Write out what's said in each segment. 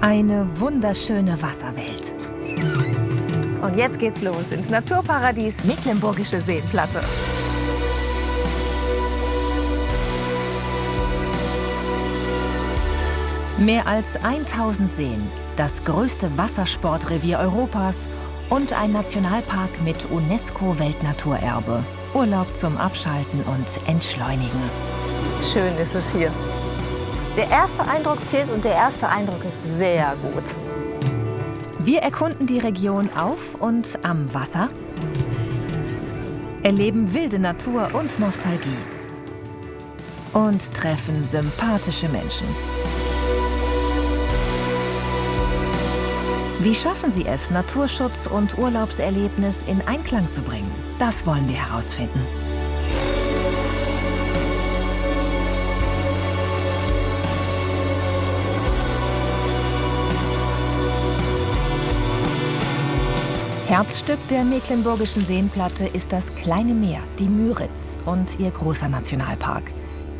Eine wunderschöne Wasserwelt. Und jetzt geht's los ins Naturparadies Mecklenburgische Seenplatte. Mehr als 1000 Seen, das größte Wassersportrevier Europas und ein Nationalpark mit UNESCO-Weltnaturerbe. Urlaub zum Abschalten und Entschleunigen. Schön ist es hier. Der erste Eindruck zählt und der erste Eindruck ist sehr gut. Wir erkunden die Region auf und am Wasser, erleben wilde Natur und Nostalgie und treffen sympathische Menschen. Wie schaffen sie es, Naturschutz und Urlaubserlebnis in Einklang zu bringen? Das wollen wir herausfinden. Herzstück der Mecklenburgischen Seenplatte ist das kleine Meer, die Müritz und ihr großer Nationalpark.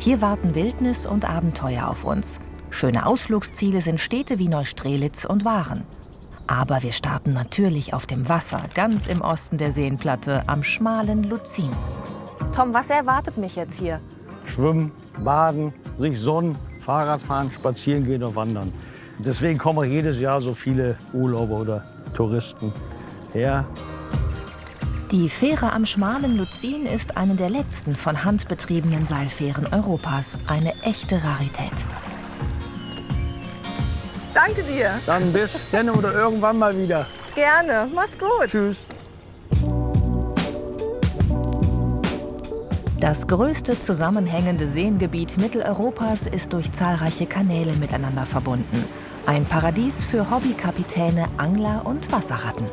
Hier warten Wildnis und Abenteuer auf uns. Schöne Ausflugsziele sind Städte wie Neustrelitz und Waren. Aber wir starten natürlich auf dem Wasser, ganz im Osten der Seenplatte, am schmalen Luzin. Tom, was erwartet mich jetzt hier? Schwimmen, baden, sich sonnen, Fahrrad fahren, spazieren gehen und wandern. Deswegen kommen auch jedes Jahr so viele Urlauber oder Touristen her. Die Fähre am schmalen Luzin ist eine der letzten von Hand betriebenen Seilfähren Europas. Eine echte Rarität. Danke dir. Dann bis dann oder irgendwann mal wieder. Gerne. Mach's gut. Tschüss. Das größte zusammenhängende Seengebiet Mitteleuropas ist durch zahlreiche Kanäle miteinander verbunden. Ein Paradies für Hobbykapitäne, Angler und Wasserratten.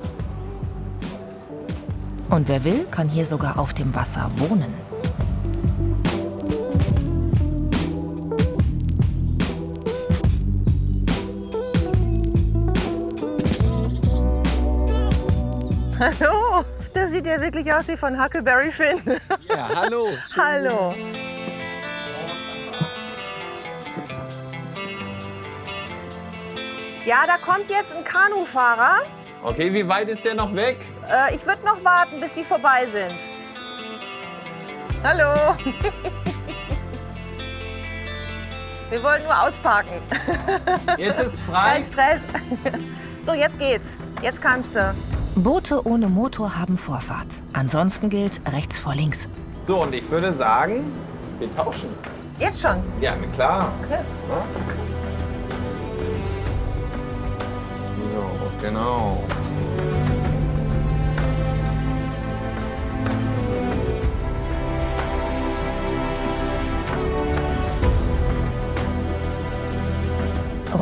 Und wer will, kann hier sogar auf dem Wasser wohnen. Hallo, das sieht ja wirklich aus wie von Huckleberry Finn. Ja, hallo. Hallo. Ja, da kommt jetzt ein Kanufahrer. Okay, wie weit ist der noch weg? Ich würde noch warten, bis die vorbei sind. Hallo. Wir wollen nur ausparken. Jetzt ist frei. Kein Stress. So, jetzt geht's. Jetzt kannst du. Boote ohne Motor haben Vorfahrt. Ansonsten gilt rechts vor links. So, und ich würde sagen, wir tauschen. Jetzt schon? Ja, na klar. Okay. Ja. So, genau.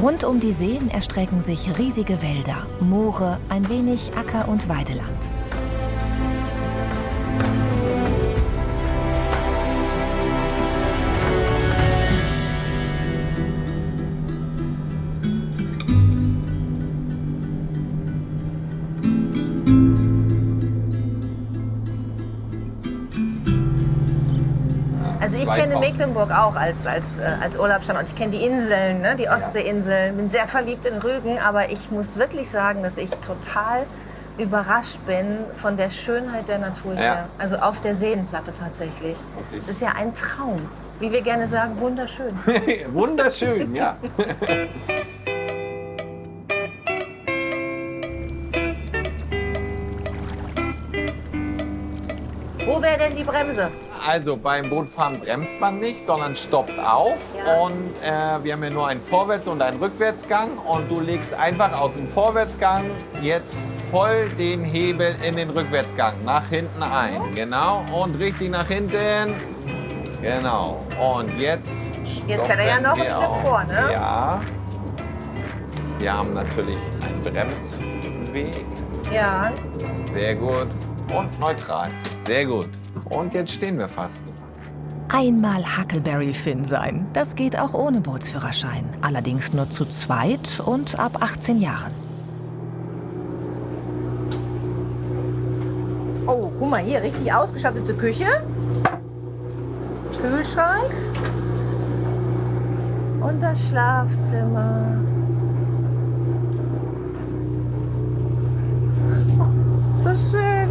Rund um die Seen erstrecken sich riesige Wälder, Moore, ein wenig Acker- und Weideland. Also ich kenne Mecklenburg auch als Urlaubsstandort. Ich kenne die Inseln, ne? Die Ostseeinseln. Bin sehr verliebt in Rügen, aber ich muss wirklich sagen, dass ich total überrascht bin von der Schönheit der Natur hier. Ja. Also auf der Seenplatte tatsächlich. Okay. Es ist ja ein Traum. Wie wir gerne sagen, wunderschön. Wunderschön, ja. Wo wäre denn die Bremse? Also beim Bootfahren bremst man nicht, sondern stoppt auf. Ja. Und wir haben ja nur einen Vorwärts- und einen Rückwärtsgang. Und du legst einfach aus dem Vorwärtsgang jetzt voll den Hebel in den Rückwärtsgang nach hinten ein. Genau. Und richtig nach hinten. Genau. Und jetzt Jetzt fährt er ja noch ein Stück vor, ne? Ja. Wir haben natürlich einen Bremsweg. Ja. Sehr gut. Und neutral. Sehr gut. Und jetzt stehen wir fast. Einmal Huckleberry Finn sein, das geht auch ohne Bootsführerschein. Allerdings nur zu zweit und ab 18 Jahren. Oh, guck mal hier, richtig ausgestattete Küche. Kühlschrank. Und das Schlafzimmer. so schön.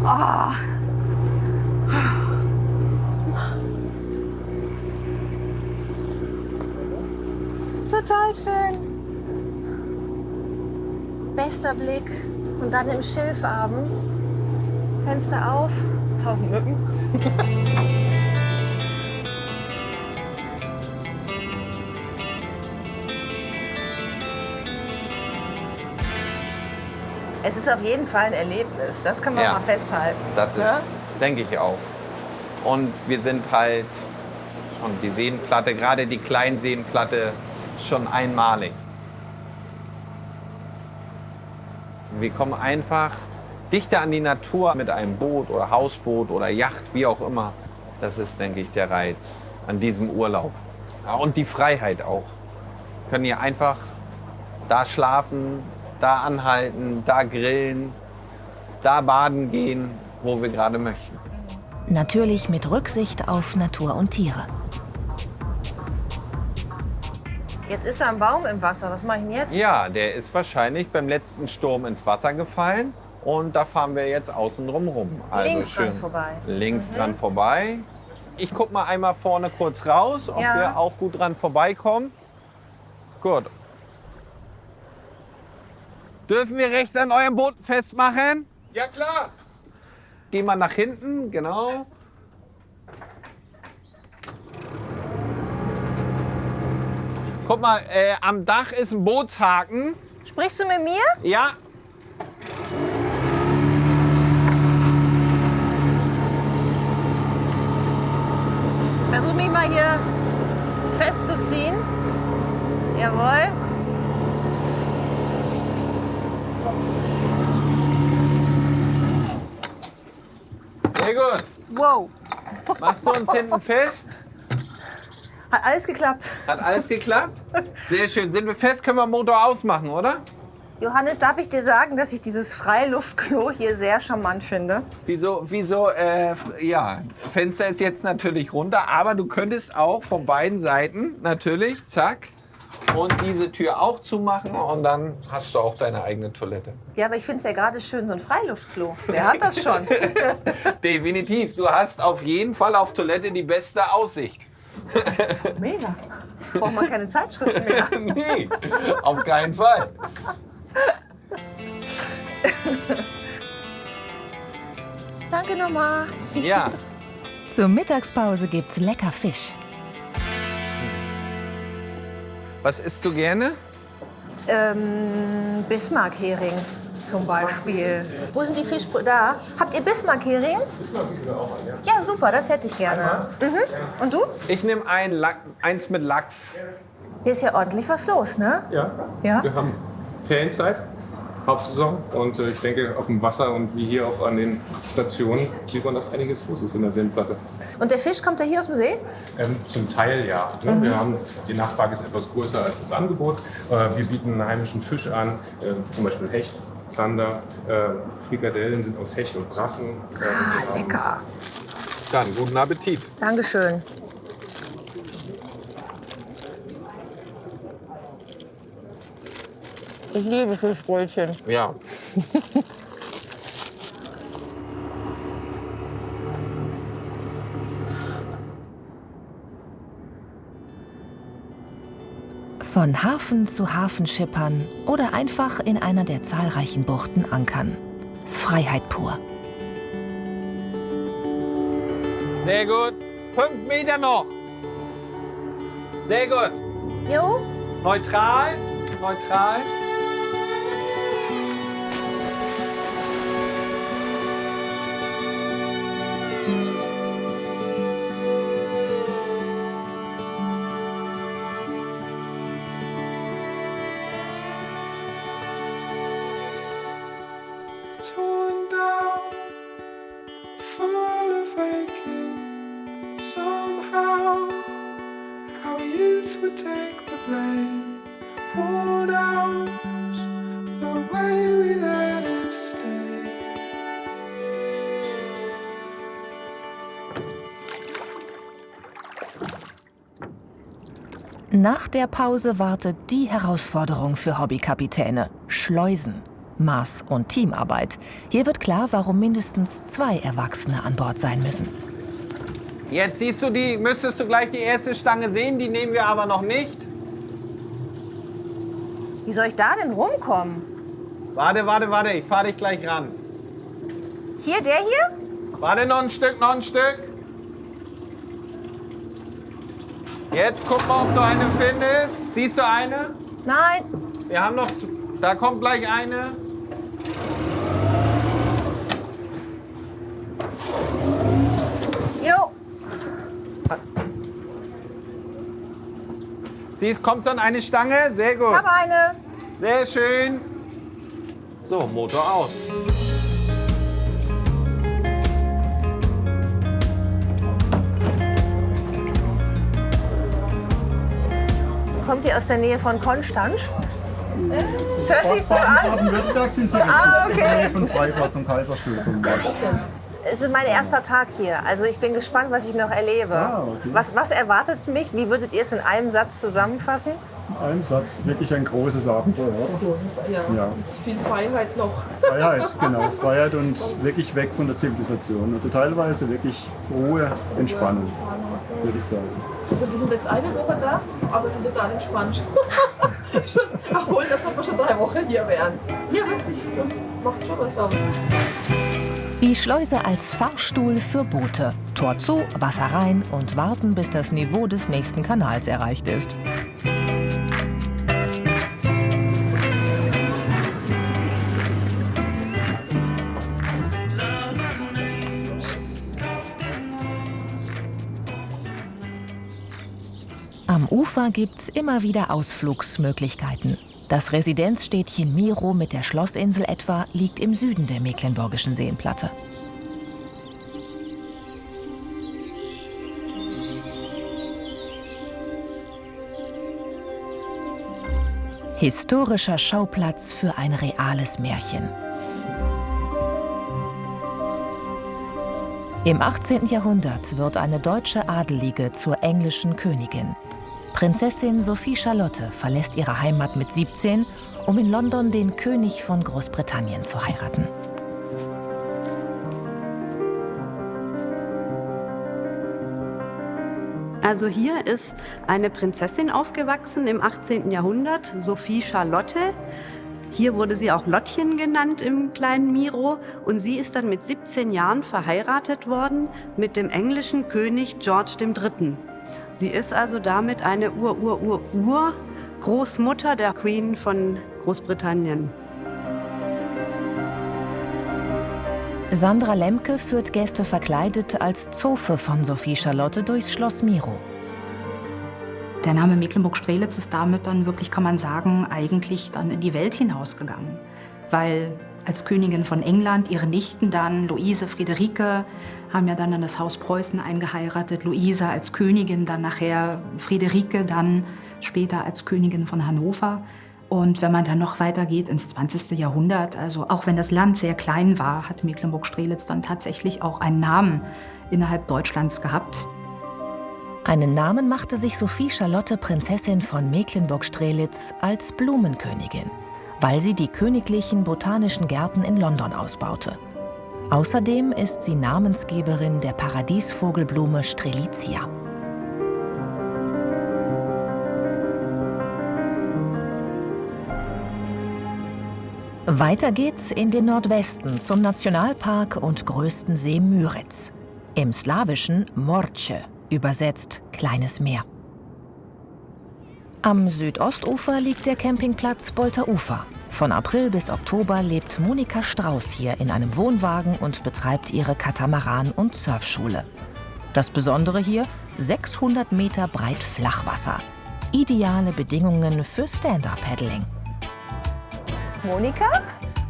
Oh. Total schön. Bester Blick. Und dann im Schilf abends. Fenster auf. 1000 Mücken. Es ist auf jeden Fall ein Erlebnis. Das kann man mal festhalten. Das ist, denke ich auch. Und wir sind halt schon die Seenplatte, gerade die Kleinseenplatte, schon einmalig. Wir kommen einfach dichter an die Natur mit einem Boot oder Hausboot oder Yacht, wie auch immer. Das ist, denke ich, der Reiz an diesem Urlaub. Ja, und die Freiheit auch. Wir können hier einfach da schlafen, da anhalten, da grillen, da baden gehen, wo wir gerade möchten. Natürlich mit Rücksicht auf Natur und Tiere. Jetzt ist da ein Baum im Wasser. Was mache ich denn jetzt? Ja, der ist wahrscheinlich beim letzten Sturm ins Wasser gefallen. Und da fahren wir jetzt außen drum rum. Also links schön dran vorbei. Links dran vorbei. Ich guck mal einmal vorne kurz raus, ob wir auch gut dran vorbeikommen. Gut. Dürfen wir rechts an eurem Boot festmachen? Ja, klar. Geh mal nach hinten, genau. Guck mal, am Dach ist ein Bootshaken. Sprichst du mit mir? Ja. Versuch mich mal hier festzuziehen. Jawohl. Sehr gut. Wow. Machst du uns hinten fest? Hat alles geklappt. Hat alles geklappt? Sehr schön. Sind wir fest, können wir den Motor ausmachen, oder? Johannes, darf ich dir sagen, dass ich dieses Freiluftklo hier sehr charmant finde? Wieso, ja, Fenster ist jetzt natürlich runter, aber du könntest auch von beiden Seiten natürlich, zack, und diese Tür auch zumachen und dann hast du auch deine eigene Toilette. Ja, aber ich finde es ja gerade schön, so ein Freiluftklo. Wer hat das schon? Definitiv. Du hast auf jeden Fall auf Toilette die beste Aussicht. Mega. Braucht man keine Zeitschriften mehr. Nee, auf keinen Fall. Danke nochmal. Ja. Zur Mittagspause gibt's lecker Fisch. Was isst du gerne? Bismarck-Hering zum Beispiel. Wo sind die Fischbrötchen? Da. Habt ihr Bismarck-Hering? Bismarck-Hering auch an, ja. Ja, super, das hätte ich gerne. Und du? Ich nehme eins mit Lachs. Hier ist ja ordentlich was los, ne? Ja. Ja. Wir haben Ferienzeit, Hauptsaison. Und ich denke, auf dem Wasser und wie hier auch an den Stationen sieht man, dass einiges los ist in der Seenplatte. Und der Fisch kommt ja hier aus dem See? Zum Teil ja. Ne? Wir haben, die Nachfrage ist etwas größer als das Angebot. Wir bieten einen heimischen Fisch an, zum Beispiel Hecht, Zander, Frikadellen sind aus Hecht und Brassen. Lecker. Dann guten Appetit. Dankeschön. Ich liebe Fischbrötchen. Ja. Von Hafen zu Hafen schippern oder einfach in einer der zahlreichen Buchten ankern. Freiheit pur. Sehr gut. 5 Meter noch. Sehr gut. Jo? Neutral. Neutral. Torn down, full of aching. Somehow, our youth would take the blame. Worn out, the way we let it stay. Nach der Pause wartet die Herausforderung für Hobbykapitäne: Schleusen. Maß und Teamarbeit. Hier wird klar, warum mindestens 2 Erwachsene an Bord sein müssen. Jetzt müsstest du gleich die erste Stange sehen, die nehmen wir aber noch nicht. Wie soll ich da denn rumkommen? Warte, ich fahr dich gleich ran. Hier, der hier? Warte, noch ein Stück. Jetzt guck mal, ob du eine findest. Siehst du eine? Nein. Wir haben noch, da kommt gleich eine. Jo. Siehst, kommt dann eine Stange? Sehr gut. Ich habe eine. Sehr schön. So, Motor aus. Kommt ihr aus der Nähe von Konstanz? Das hört sich so an. Baden-Württemberg sind Sie richtig. Ah, In der Nähe okay. von Freibad vom Kaiserstuhl. Es ist mein erster Tag hier. Also ich bin gespannt, was ich noch erlebe. Ah, okay. Was erwartet mich? Wie würdet ihr es in einem Satz zusammenfassen? In einem Satz wirklich ein großes Abenteuer, oder? Ja. Es ist viel Freiheit noch. Freiheit, genau. Freiheit und wirklich weg von der Zivilisation. Also teilweise wirklich Ruhe, Entspannung, würde ich sagen. Also wir sind jetzt eine Woche da, aber sind total entspannt. Ach wohl, das hat wir schon 3 Wochen hier wären. Ja, wirklich. Macht schon was aus. Die Schleuse als Fahrstuhl für Boote. Tor zu, Wasser rein und warten, bis das Niveau des nächsten Kanals erreicht ist. Am Ufer gibt's immer wieder Ausflugsmöglichkeiten. Das Residenzstädtchen Miro mit der Schlossinsel etwa liegt im Süden der Mecklenburgischen Seenplatte. Historischer Schauplatz für ein reales Märchen. Im 18. Jahrhundert wird eine deutsche Adelige zur englischen Königin. Prinzessin Sophie Charlotte verlässt ihre Heimat mit 17, um in London den König von Großbritannien zu heiraten. Also hier ist eine Prinzessin aufgewachsen im 18. Jahrhundert, Sophie Charlotte. Hier wurde sie auch Lottchen genannt im kleinen Miro. Und sie ist dann mit 17 Jahren verheiratet worden mit dem englischen König George III. Sie ist also damit eine Ur-Großmutter der Queen von Großbritannien. Sandra Lemke führt Gäste verkleidet als Zofe von Sophie Charlotte durchs Schloss Miro. Der Name Mecklenburg-Strelitz ist damit dann wirklich, kann man sagen, eigentlich dann in die Welt hinausgegangen. Weil als Königin von England ihre Nichten dann, Luise, Friederike, haben ja dann in das Haus Preußen eingeheiratet. Luise als Königin, dann nachher Friederike, dann später als Königin von Hannover. Und wenn man dann noch weitergeht ins 20. Jahrhundert, also auch wenn das Land sehr klein war, hat Mecklenburg-Strelitz dann tatsächlich auch einen Namen innerhalb Deutschlands gehabt. Einen Namen machte sich Sophie Charlotte, Prinzessin von Mecklenburg-Strelitz, als Blumenkönigin, weil sie die königlichen botanischen Gärten in London ausbaute. Außerdem ist sie Namensgeberin der Paradiesvogelblume Strelitzia. Weiter geht's in den Nordwesten zum Nationalpark und größten See Müritz. Im Slawischen Morče, übersetzt kleines Meer. Am Südostufer liegt der Campingplatz Bolterufer. Von April bis Oktober lebt Monika Strauß hier in einem Wohnwagen und betreibt ihre Katamaran- und Surfschule. Das Besondere hier: 600 Meter breit Flachwasser. Ideale Bedingungen für Stand-Up-Paddling. Monika?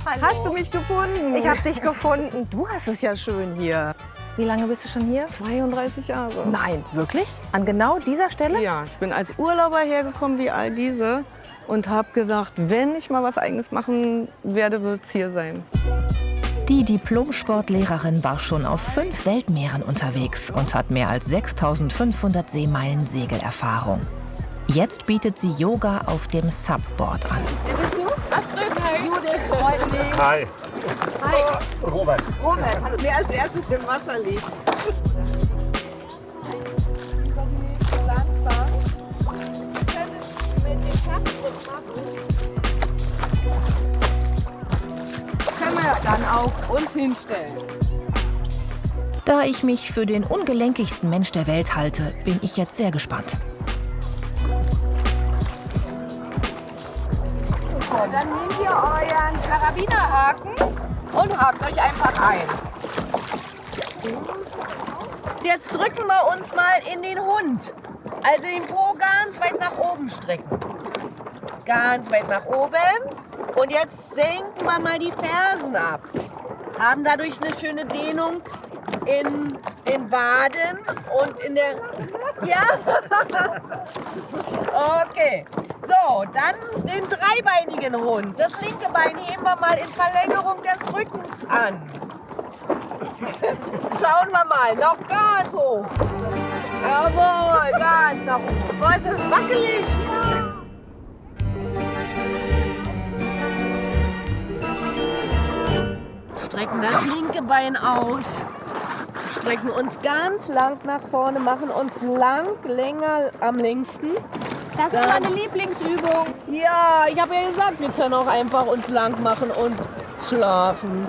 Hallo. Hast du mich gefunden? Ich habe dich gefunden. Du hast es ja schön hier. Wie lange bist du schon hier? 32 Jahre. Nein, wirklich? An genau dieser Stelle? Ja, ich bin als Urlauber hergekommen wie all diese und habe gesagt, wenn ich mal was Eigenes machen werde, wird es hier sein. Die Diplom-Sportlehrerin war schon auf 5 Weltmeeren unterwegs und hat mehr als 6.500 Seemeilen Segelerfahrung. Jetzt bietet sie Yoga auf dem Subboard an. Wer bist du? Astrid, Judith, freut mich. Hi. Hi. Robert. Robert, wer als erstes im Wasser liegt. Können wir dann auch uns hinstellen. Da ich mich für den ungelenkigsten Mensch der Welt halte, bin ich jetzt sehr gespannt. So, dann nehmt ihr euren Karabinerhaken und hakt euch einfach ein. Jetzt drücken wir uns mal in den Hund. Also den Po ganz weit nach oben strecken. Ganz weit nach oben. Und jetzt senken wir mal die Fersen ab. Haben dadurch eine schöne Dehnung in den Waden und in der... Ja? Okay. So, dann den dreibeinigen Hund. Das linke Bein heben wir mal in Verlängerung des Rückens an. Schauen wir mal. Noch ganz hoch. Jawohl, ganz nach oben. Boah, ist das wackelig. Strecken das linke Bein aus. Strecken uns ganz lang nach vorne, machen uns länger am längsten. Das ist meine Lieblingsübung. Ja, ich habe ja gesagt, wir können auch einfach uns lang machen und schlafen.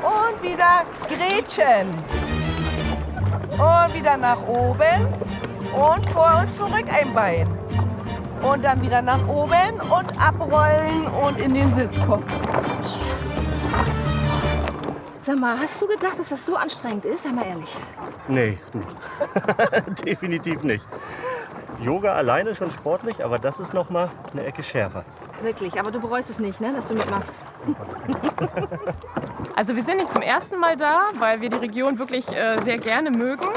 Und wieder Gretchen. Und wieder nach oben und vor und zurück ein Bein. Und dann wieder nach oben und abrollen und in den Sitz kommen. Sag mal, hast du gedacht, dass das so anstrengend ist? Sei mal ehrlich. Nee, definitiv nicht. Yoga alleine schon sportlich, aber das ist noch mal eine Ecke schärfer. Wirklich, aber du bereust es nicht, ne, dass du mitmachst. Also wir sind nicht zum ersten Mal da, weil wir die Region wirklich sehr gerne mögen.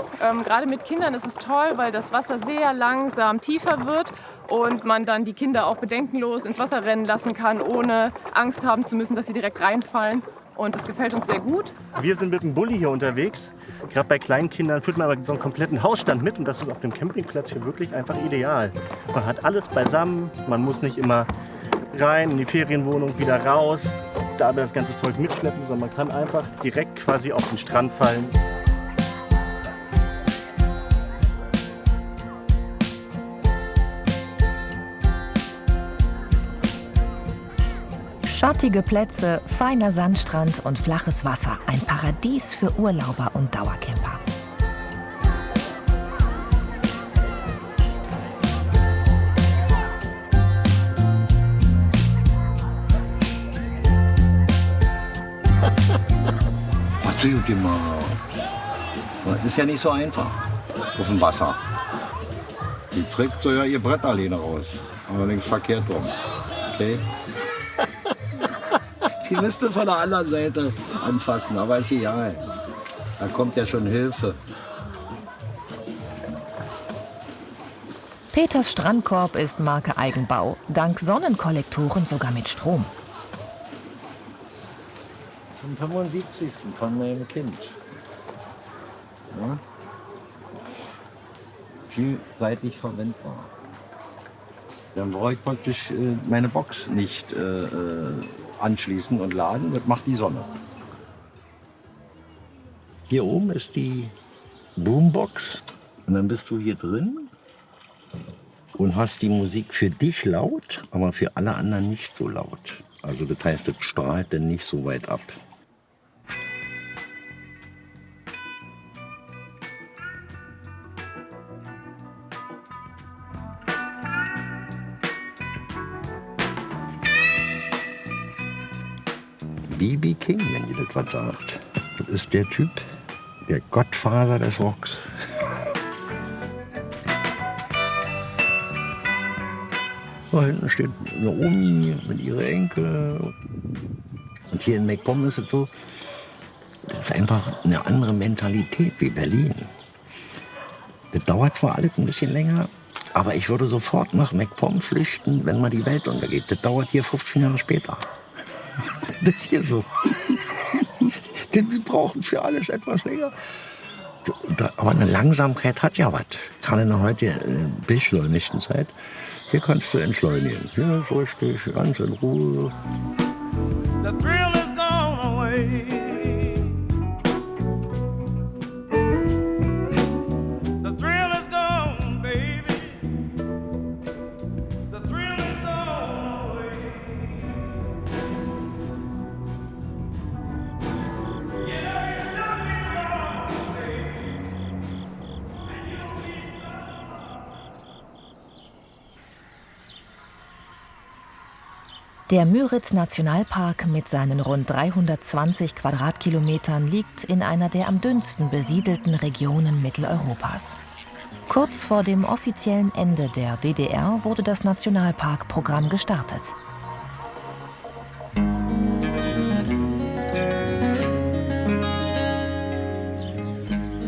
Gerade mit Kindern ist es toll, weil das Wasser sehr langsam tiefer wird und man dann die Kinder auch bedenkenlos ins Wasser rennen lassen kann, ohne Angst haben zu müssen, dass sie direkt reinfallen. Und das gefällt uns sehr gut. Wir sind mit dem Bulli hier unterwegs. Gerade bei kleinen Kindern führt man aber so einen kompletten Hausstand mit und das ist auf dem Campingplatz hier wirklich einfach ideal. Man hat alles beisammen, man muss nicht immer rein in die Ferienwohnung, wieder raus, da das ganze Zeug mitschleppen, sondern man kann einfach direkt quasi auf den Strand fallen. Schattige Plätze, feiner Sandstrand und flaches Wasser. Ein Paradies für Urlauber und Dauercamper. Das ist ja nicht so einfach auf dem Wasser. Die trägt so ja ihr Bretterlehne raus. Allerdings verkehrt rum. Okay? Die müsste von der anderen Seite anfassen, aber ist egal. Da kommt ja schon Hilfe. Peters Strandkorb ist Marke Eigenbau. Dank Sonnenkollektoren sogar mit Strom. Zum 75. von meinem Kind. Ja? Vielseitig verwendbar. Dann brauche ich praktisch meine Box nicht anschließen und laden. Das macht die Sonne. Hier oben ist die Boombox. Und dann bist du hier drin und hast die Musik für dich laut, aber für alle anderen nicht so laut. Also das heißt, das strahlt dann nicht so weit ab. B.B. King, wenn ihr das was sagt. Das ist der Typ, der Gottvater des Rocks. Da hinten steht eine Omi mit ihren Enkel. Und hier in MacPom ist es so, das ist einfach eine andere Mentalität wie Berlin. Das dauert zwar alles ein bisschen länger, aber ich würde sofort nach MacPom flüchten, wenn mal die Welt untergeht. Das dauert hier 15 Jahre später. Das ist hier so. Denn wir brauchen für alles etwas länger. Aber eine Langsamkeit hat ja was. Gerade in der heutigen beschleunigten Zeit. Hier kannst du entschleunigen. Hier ist richtig, ganz in Ruhe. The thrill is gone away. The thrill is gone, baby. The thrill is gone away. You know you done me wrong, baby. And you don't be Der Müritz-Nationalpark mit seinen rund 320 Quadratkilometern liegt in einer der am dünnsten besiedelten Regionen Mitteleuropas. Kurz vor dem offiziellen Ende der DDR wurde das Nationalparkprogramm gestartet.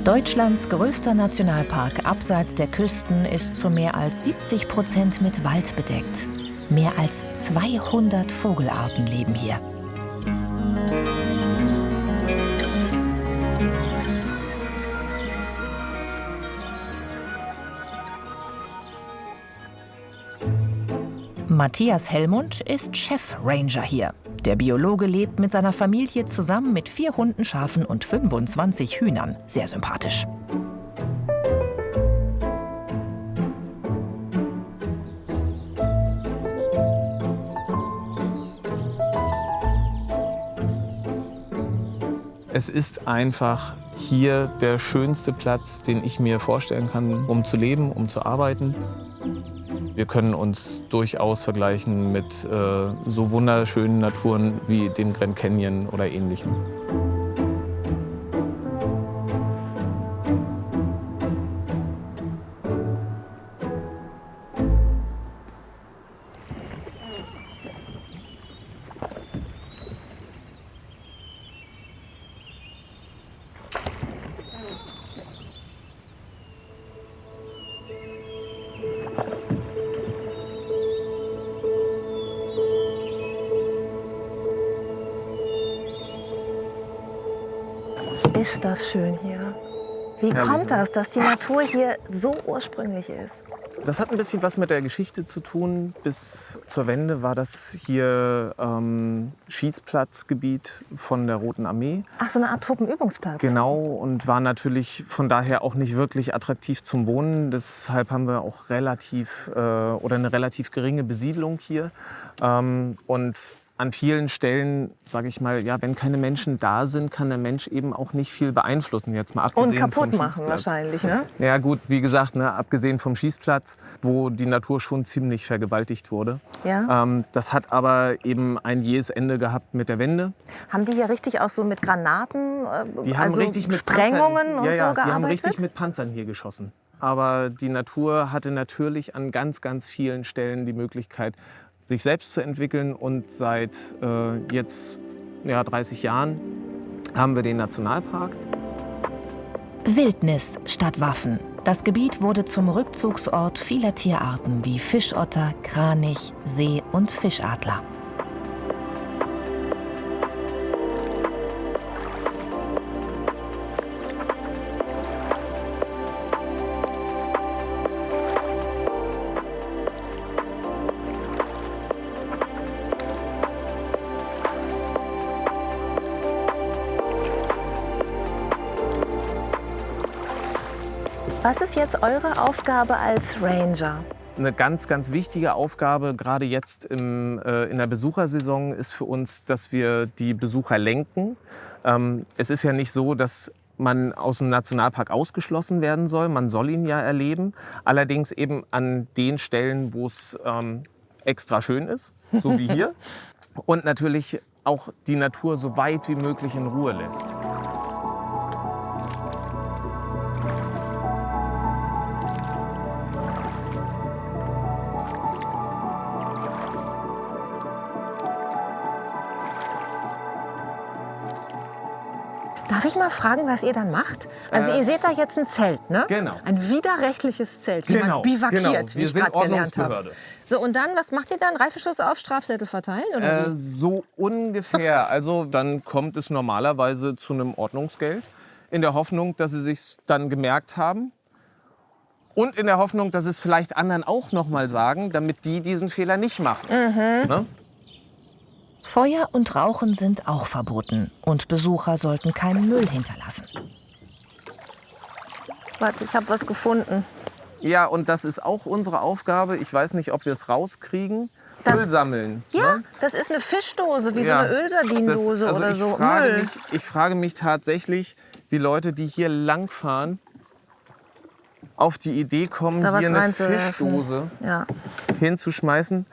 Deutschlands größter Nationalpark abseits der Küsten ist zu mehr als 70% mit Wald bedeckt. Mehr als 200 Vogelarten leben hier. Matthias Hellmund ist Chef-Ranger hier. Der Biologe lebt mit seiner Familie zusammen mit 4 Hunden, Schafen und 25 Hühnern. Sehr sympathisch. Es ist einfach hier der schönste Platz, den ich mir vorstellen kann, um zu leben, um zu arbeiten. Wir können uns durchaus vergleichen mit so wunderschönen Naturen wie dem Grand Canyon oder Ähnlichem. Ist das schön hier. Wie Herrlich, kommt das, dass die Natur hier so ursprünglich ist? Das hat ein bisschen was mit der Geschichte zu tun. Bis zur Wende war das hier Schießplatzgebiet von der Roten Armee. Ach, so eine Art Truppenübungsplatz. Genau, und war natürlich von daher auch nicht wirklich attraktiv zum Wohnen. Deshalb haben wir auch eine relativ geringe Besiedlung hier. Und an vielen Stellen, sage ich mal, ja, wenn keine Menschen da sind, kann der Mensch eben auch nicht viel beeinflussen. Jetzt mal abgesehen Und kaputt vom machen Schießplatz. wahrscheinlich, ne? Ja gut, wie gesagt, ne, abgesehen vom Schießplatz, wo die Natur schon ziemlich vergewaltigt wurde. Ja. Das hat aber eben ein jähes Ende gehabt mit der Wende. Haben die hier richtig auch so mit Granaten, Die haben also richtig mit Sprengungen Panzern, und ja, so gearbeitet? Die haben richtig mit Panzern hier geschossen. Aber die Natur hatte natürlich an ganz, ganz vielen Stellen die Möglichkeit, sich selbst zu entwickeln. Und seit jetzt 30 Jahren haben wir den Nationalpark. Wildnis statt Waffen. Das Gebiet wurde zum Rückzugsort vieler Tierarten wie Fischotter, Kranich, See- und Fischadler. Was ist jetzt eure Aufgabe als Ranger? Eine ganz, ganz wichtige Aufgabe, gerade jetzt in der Besuchersaison, ist für uns, dass wir die Besucher lenken. Es ist ja nicht so, dass man aus dem Nationalpark ausgeschlossen werden soll. Man soll ihn ja erleben. Allerdings eben an den Stellen, wo es extra schön ist, so wie hier. Und natürlich auch die Natur so weit wie möglich in Ruhe lässt. Darf ich mal fragen, was ihr dann macht? Also ihr seht da jetzt ein Zelt, ne? Genau. Ein widerrechtliches Zelt. Genau, Jemand bivakiert, genau. wie Wir ich sind gerade gelernt habe. Ordnungsbehörde. So, und dann, was macht ihr dann? Reifeschluss auf, Strafzettel verteilen? Oder wie? So ungefähr. Also dann kommt es normalerweise zu einem Ordnungsgeld. in der Hoffnung, dass sie sich dann gemerkt haben. Und in der Hoffnung, dass es vielleicht anderen auch noch mal sagen, damit die diesen Fehler nicht machen. Ne? Feuer und Rauchen sind auch verboten und Besucher sollten keinen Müll hinterlassen. Warte, ich habe was gefunden. Ja, und das ist auch unsere Aufgabe. Ich weiß nicht, ob wir es rauskriegen. Müll sammeln. Ja, ne? das ist eine Fischdose, wie Ja, so eine Ölsardindose das- oder so. Ich frage mich tatsächlich, wie Leute, die hier langfahren, auf die Idee kommen, Da was hier eine reinzuwerfen. Fischdose Ja. hinzuschmeißen.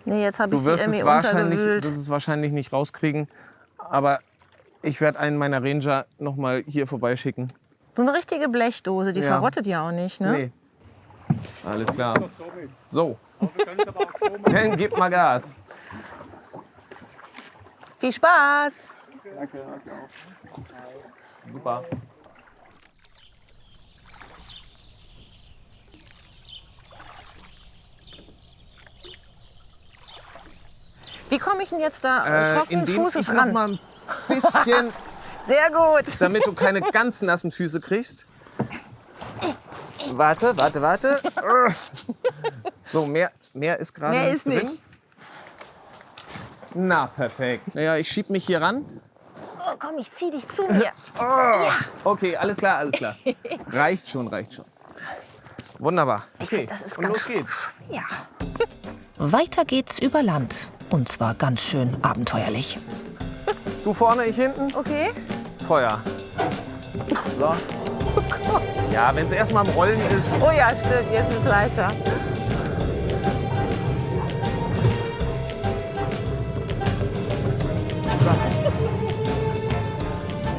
Nee, jetzt habe ich Du sie wirst irgendwie du wirst es wahrscheinlich nicht rauskriegen. Aber ich werde einen meiner Ranger noch mal hier vorbeischicken. So eine richtige Blechdose, die Ja. verrottet ja auch nicht, ne? Nee. Alles klar. So. Dann gib mal Gas. Viel Spaß! Super. Wie komme ich denn jetzt da trockenen Indem Fußes ich noch ran? mal ein bisschen, Sehr gut. damit du keine ganz nassen Füße kriegst. Warte. So, mehr ist gerade Mehr nicht ist drin. nicht. Na, perfekt. Naja, ich schieb mich hier ran. Oh, komm, ich zieh dich zu mir. Ja. Okay, alles klar. Reicht schon. Wunderbar. Okay, Das ist und ganz los geht's. Ja. Weiter geht's über Land. Und zwar ganz schön abenteuerlich. Du vorne, ich hinten. Okay. Feuer. So. Oh Gott. Ja, wenn es erstmal am Rollen ist. Oh ja, stimmt, jetzt ist es leichter.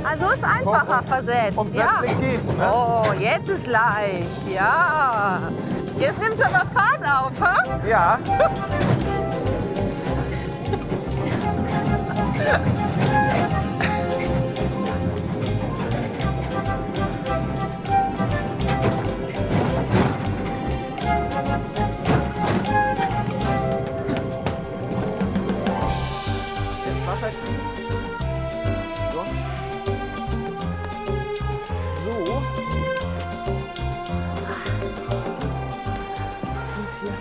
Also ist einfacher versetzt. Und Ja. plötzlich geht's, ne? Oh, jetzt ist leicht. Ja. Jetzt nimmt's aber Fahrt auf, ha? Ja. Ins Wasser kriegen. So. So. Ich zieh's hier.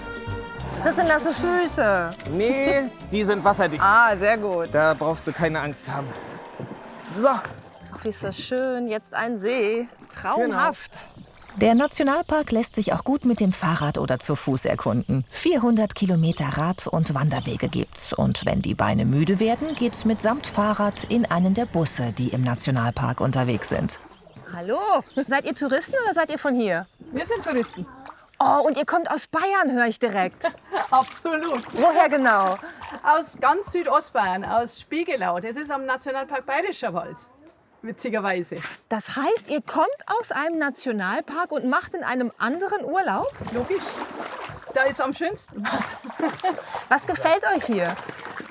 Das sind nasse Füße. Nee, die sind wasserdicht. Ah, sehr gut. Da brauchst du keine Angst haben. So. Ach, wie ist das schön. Jetzt ein See. Traumhaft. Der Nationalpark lässt sich auch gut mit dem Fahrrad oder zu Fuß erkunden. 400 Kilometer Rad- und Wanderwege gibt's. Und wenn die Beine müde werden, geht's mitsamt Fahrrad in einen der Busse, die im Nationalpark unterwegs sind. Hallo. Seid ihr Touristen oder seid ihr von hier? Wir sind Touristen. Oh, und ihr kommt aus Bayern, höre ich direkt. Absolut. Woher genau? Aus ganz Südostbayern, aus Spiegelau. Das ist am Nationalpark Bayerischer Wald. Witzigerweise. Das heißt, ihr kommt aus einem Nationalpark und macht in einem anderen Urlaub? Logisch. Da ist am schönsten. Was gefällt euch hier?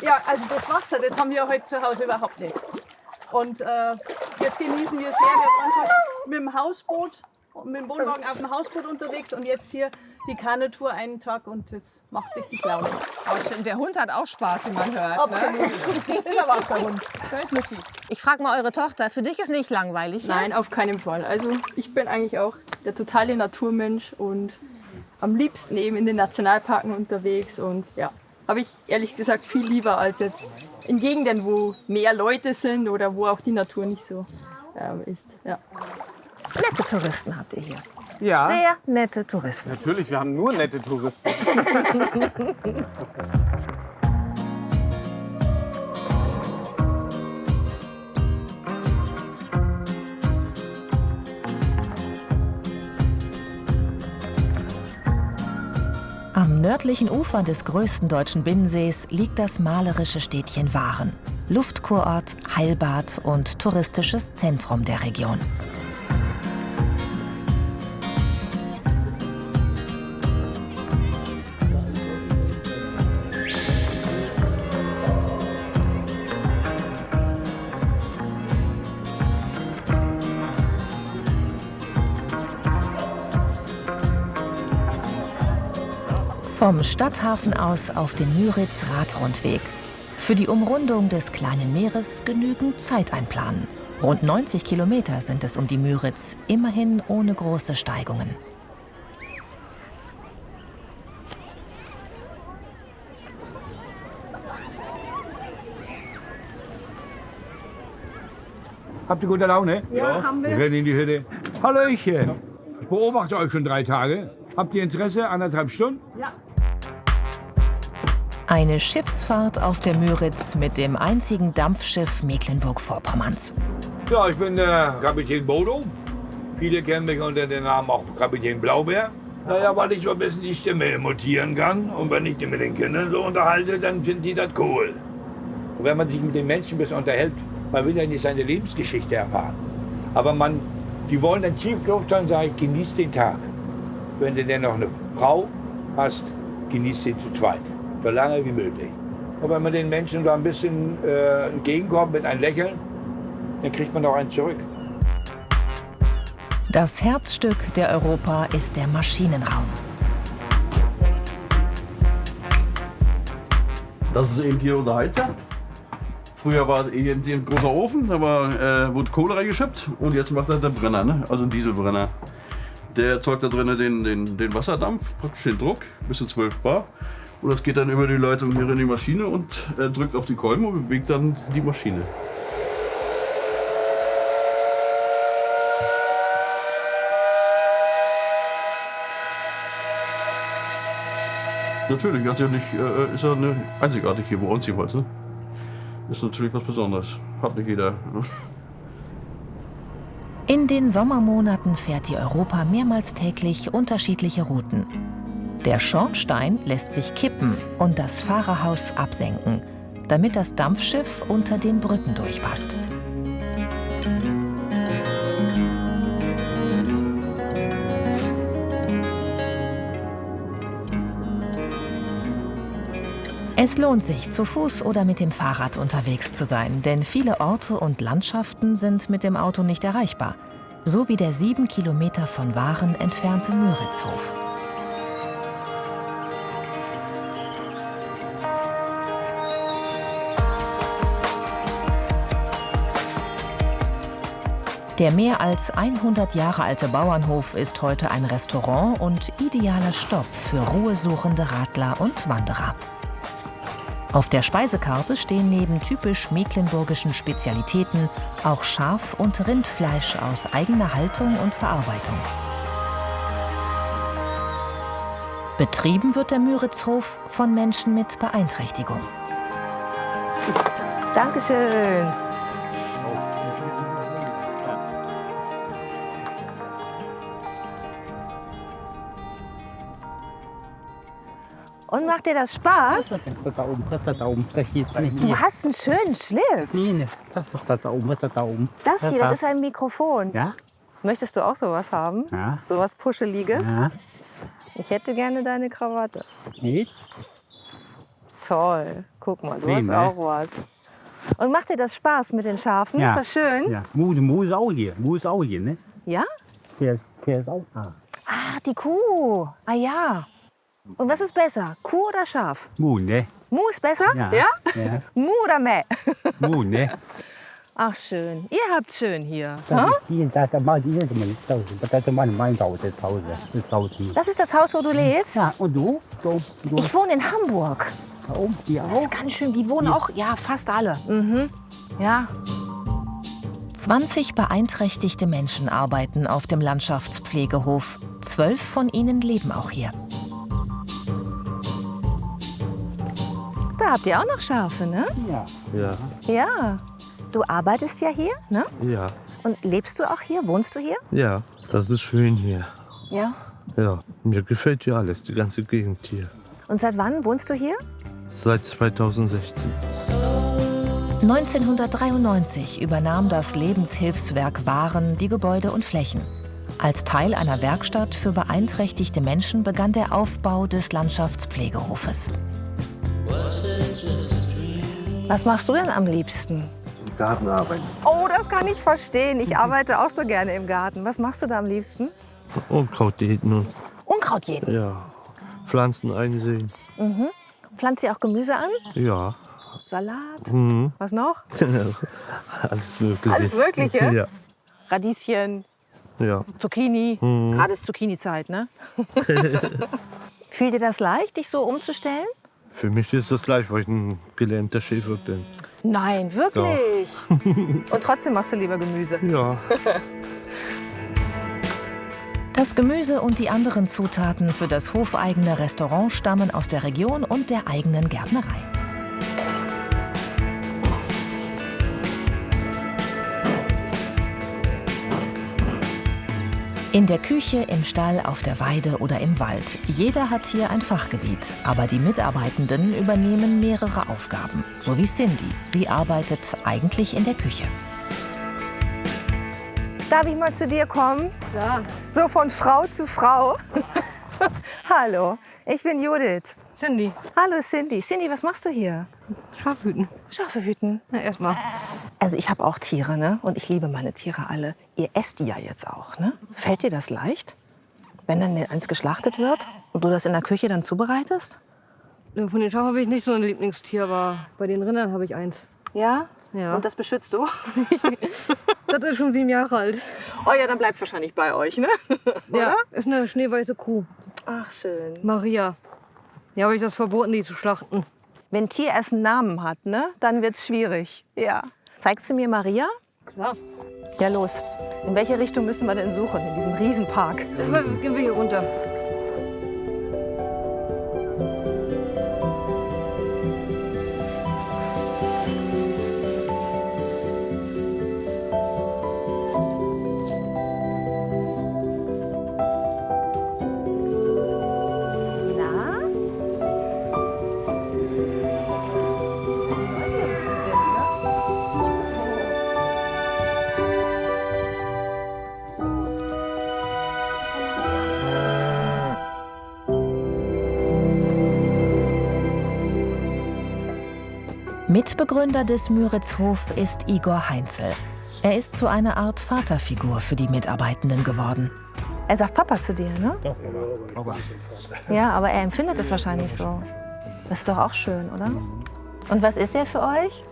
Ja, also das Wasser, das haben wir heute zu Hause überhaupt nicht. Und jetzt genießen wir sehr. Wir waren schon mit dem Hausboot, mit dem Wohnwagen auf dem Hausboot unterwegs und jetzt hier die Kanutour einen Tag und das macht richtig Laune. Oh, der Hund hat auch Spaß, wie man hört. Absolut. Ne? Ist ein Wasserhund. Ich frage mal eure Tochter, für dich ist nicht langweilig? ja? Nein, auf keinen Fall. Also ich bin eigentlich auch der totale Naturmensch und am liebsten eben in den Nationalparken unterwegs und ja, habe ich ehrlich gesagt viel lieber als jetzt in Gegenden, wo mehr Leute sind oder wo auch die Natur nicht so ist. Ja. Nette Touristen habt ihr hier. Ja. Sehr nette Touristen. Natürlich, wir haben nur nette Touristen. Am nördlichen Ufer des größten deutschen Binnensees liegt das malerische Städtchen Waren. Luftkurort, Heilbad und touristisches Zentrum der Region. Vom Stadthafen aus auf den Müritz-Radrundweg. Für die Umrundung des kleinen Meeres genügend Zeit einplanen. Rund 90 Kilometer sind es um die Müritz, immerhin ohne große Steigungen. Habt ihr gute Laune? Ja, haben wir. Wir rennen in die Hütte. Hallöchen. Ich beobachte euch schon 3 Tage. Habt ihr Interesse? 1,5 Stunden? Ja. Eine Schiffsfahrt auf der Müritz mit dem einzigen Dampfschiff Mecklenburg-Vorpommerns. Ja, ich bin der Kapitän Bodo. Viele kennen mich unter dem Namen auch Kapitän Blaubeer. Naja, weil ich so ein bisschen die Stimme imitieren kann. Und wenn ich die mit den Kindern so unterhalte, dann finden die das cool. Und wenn man sich mit den Menschen ein bisschen unterhält, man will ja nicht seine Lebensgeschichte erfahren. Aber die wollen dann tief sein, sage ich, genieß den Tag. Wenn du denn noch eine Frau hast, genieß den zu zweit. So lange wie möglich. Und wenn man den Menschen da ein bisschen entgegenkommt mit einem Lächeln, dann kriegt man auch einen zurück. Das Herzstück der Europa ist der Maschinenraum. Das ist eben hier unser Heizer. Früher war hier ein großer Ofen, da wurde Kohle reingeschöpft und jetzt macht das der Brenner, ne? Also ein Dieselbrenner. Der erzeugt da drinnen den Wasserdampf, praktisch den Druck, bis zu 12 Bar. Und das geht dann über die Leitung hier in die Maschine und drückt auf die Kolben und bewegt dann die Maschine. Natürlich, ist ja einzigartig hier bei uns jeweils. Ne? Ist natürlich was Besonderes. Hat nicht jeder. In den Sommermonaten fährt die Europa mehrmals täglich unterschiedliche Routen. Der Schornstein lässt sich kippen und das Fahrerhaus absenken, damit das Dampfschiff unter den Brücken durchpasst. Es lohnt sich, zu Fuß oder mit dem Fahrrad unterwegs zu sein, denn viele Orte und Landschaften sind mit dem Auto nicht erreichbar. So wie der 7 Kilometer von Waren entfernte Müritzhof. Der mehr als 100 Jahre alte Bauernhof ist heute ein Restaurant und idealer Stopp für ruhesuchende Radler und Wanderer. Auf der Speisekarte stehen neben typisch mecklenburgischen Spezialitäten auch Schaf- und Rindfleisch aus eigener Haltung und Verarbeitung. Betrieben wird der Müritzhof von Menschen mit Beeinträchtigung. Dankeschön. Und macht dir das Spaß? Du hast einen schönen Schlips. Das hier, das ist ein Mikrofon. Ja? Möchtest du auch sowas haben? Ja. Sowas Puscheliges? Ja. Ich hätte gerne deine Krawatte. Nee. Toll. Guck mal, du Nee, hast ne? auch was. Und macht dir das Spaß mit den Schafen? Ja. Ist das schön? Ja. Mu ist auch hier. Mu ist auch hier, ne? Ja? Pferd ist auch da. Ah, die Kuh. Ah ja. Und was ist besser, Kuh oder Schaf? Mu, ne? Mu ist besser? Ja. Ja? Ja. Mu oder Mäh? Mu, ne? Ach schön. Ihr habt's schön hier. Das Ha? ist hier, das ist mein Haus, das Haus. Das Haus hier. Das ist das Haus, wo du lebst? Ja, und du? Ich wohne in Hamburg. Da oben, die Das auch? ist ganz schön. Die wohnen auch, ja, fast alle. Mhm. Ja. 20 beeinträchtigte Menschen arbeiten auf dem Landschaftspflegehof. 12 von ihnen leben auch hier. Da habt ihr auch noch Schafe, ne? Ja. Ja, Ja. Du arbeitest ja hier, ne? ja, Und lebst du auch hier? Wohnst du hier? ja, das ist schön hier. Ja. Ja, mir gefällt hier alles, die ganze Gegend hier. Und seit wann wohnst du hier? Seit 2016. 1993 übernahm das Lebenshilfswerk Waren die Gebäude und Flächen. Als Teil einer Werkstatt für beeinträchtigte Menschen begann der Aufbau des Landschaftspflegehofes. Was machst du denn am liebsten? Im Garten arbeiten. Oh, das kann ich verstehen. Ich arbeite auch so gerne im Garten. Was machst du da am liebsten? Unkraut jäten. Unkraut jäten. Ja, Pflanzen einsehen. Mhm. Pflanzt ihr auch Gemüse an? Ja, Salat. Mhm. Was noch? Alles Mögliche. Alles Mögliche? Ja. Radieschen, Ja. Zucchini. Mhm. Gerade ist Zucchini-Zeit, ne? Fiel dir das leicht, dich so umzustellen? Für mich ist das gleich, weil ich ein gelernter Schäfer bin. Nein, wirklich? Und trotzdem machst du lieber Gemüse? Ja. Das Gemüse und die anderen Zutaten für das hofeigene Restaurant stammen aus der Region und der eigenen Gärtnerei. In der Küche, im Stall, auf der Weide oder im Wald. Jeder hat hier ein Fachgebiet. Aber die Mitarbeitenden übernehmen mehrere Aufgaben. So wie Cindy. Sie arbeitet eigentlich in der Küche. Darf ich mal zu dir kommen? Ja. So von Frau zu Frau. Hallo, ich bin Judith. Cindy. Hallo Cindy. Cindy, was machst du hier? Schafe hüten. Schafe hüten? Na, erstmal. Also ich habe auch Tiere, ne? Und ich liebe meine Tiere alle. Ihr esst die ja jetzt auch, ne? Fällt dir das leicht, wenn dann eins geschlachtet wird und du das in der Küche dann zubereitest? Von den Schafen habe ich nicht so ein Lieblingstier, aber bei den Rindern habe ich eins. Ja? Ja. Und das beschützt du? Das ist schon 7 Jahre alt. Oh ja, dann bleibt es wahrscheinlich bei euch, ne? Ja, ist eine schneeweiße Kuh. Ach, schön. Maria. Ja, habe ich das verboten, die zu schlachten. Wenn Tieressen einen Namen hat, ne? Dann wird's schwierig. Ja. Zeigst du mir Maria? Klar. Ja, los. In welche Richtung müssen wir denn suchen, in diesem Riesenpark? Erstmal gehen wir hier runter. Mitbegründer des Müritzhof ist Igor Heinzel. Er ist zu einer Art Vaterfigur für die Mitarbeitenden geworden. Er sagt Papa zu dir, ne? Doch, Papa. Ja, aber er empfindet es wahrscheinlich so. Das ist doch auch schön, oder? Und was ist er für euch?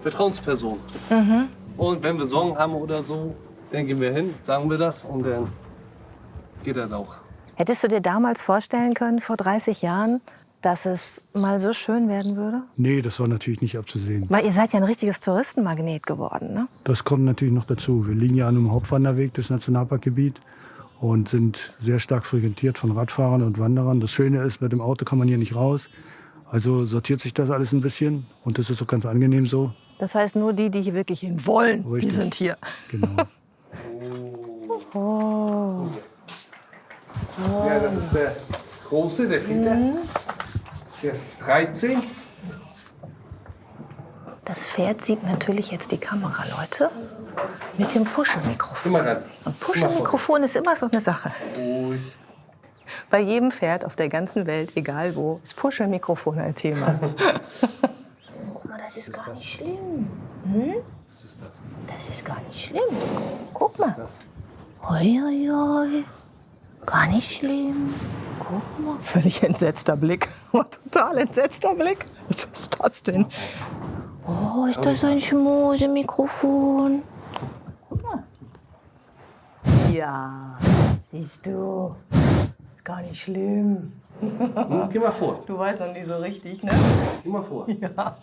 Vertrauensperson. Mhm. Und wenn wir Sorgen haben oder so, dann gehen wir hin, sagen wir das und dann geht er auch. Hättest du dir damals vorstellen können, vor 30 Jahren, dass es mal so schön werden würde? Nee, das war natürlich nicht abzusehen. Weil ihr seid ja ein richtiges Touristenmagnet geworden, ne? Das kommt natürlich noch dazu. Wir liegen ja an einem Hauptwanderweg des Nationalparkgebiets und sind sehr stark frequentiert von Radfahrern und Wanderern. Das Schöne ist, mit dem Auto kann man hier nicht raus. Also sortiert sich das alles ein bisschen und das ist auch ganz angenehm so. Das heißt, nur die, die hier wirklich hin wollen, Richtig. die sind hier. Genau. Oh. Ja, das ist der große, der Fiete. Der ist 13. Das Pferd sieht natürlich jetzt die Kamera, Leute. Mit dem Puschelmikrofon. Immer dann. Und Puschelmikrofon ist immer so eine Sache. Ruhig. Bei jedem Pferd auf der ganzen Welt, egal wo, ist Puschelmikrofon ein Thema. Guck mal, das ist gar nicht schlimm. Hm? Was ist das? Das ist gar nicht schlimm. Guck mal. Das? Hoi, hoi, hoi. Gar nicht schlimm. Guck mal. Völlig entsetzter Blick. Total entsetzter Blick. Was ist das denn? Oh, ist das ein Schmusemikrofon? Guck mal. Ja, siehst du. Ist gar nicht schlimm. Geh mal vor. Du weißt noch nicht so richtig, ne? Geh mal vor. Ja.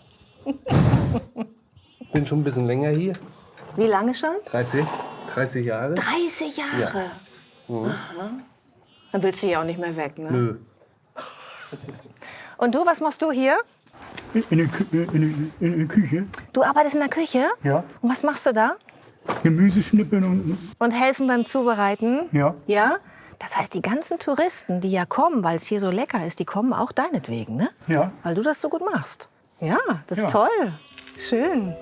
Bin schon ein bisschen länger hier. Wie lange schon? 30 Jahre. 30 Jahre? Ja. Mhm. Aha. Dann willst du ja auch nicht mehr weg, ne? Nö. Und du, was machst du hier? In der Küche? Du arbeitest in der Küche? Ja. Und was machst du da? Gemüse schnippeln und... Und helfen beim Zubereiten? Ja. Ja? Das heißt, die ganzen Touristen, die ja kommen, weil es hier so lecker ist, die kommen auch deinetwegen, ne? Ja. Weil du das so gut machst. Ja, das ist Ja. toll. Schön.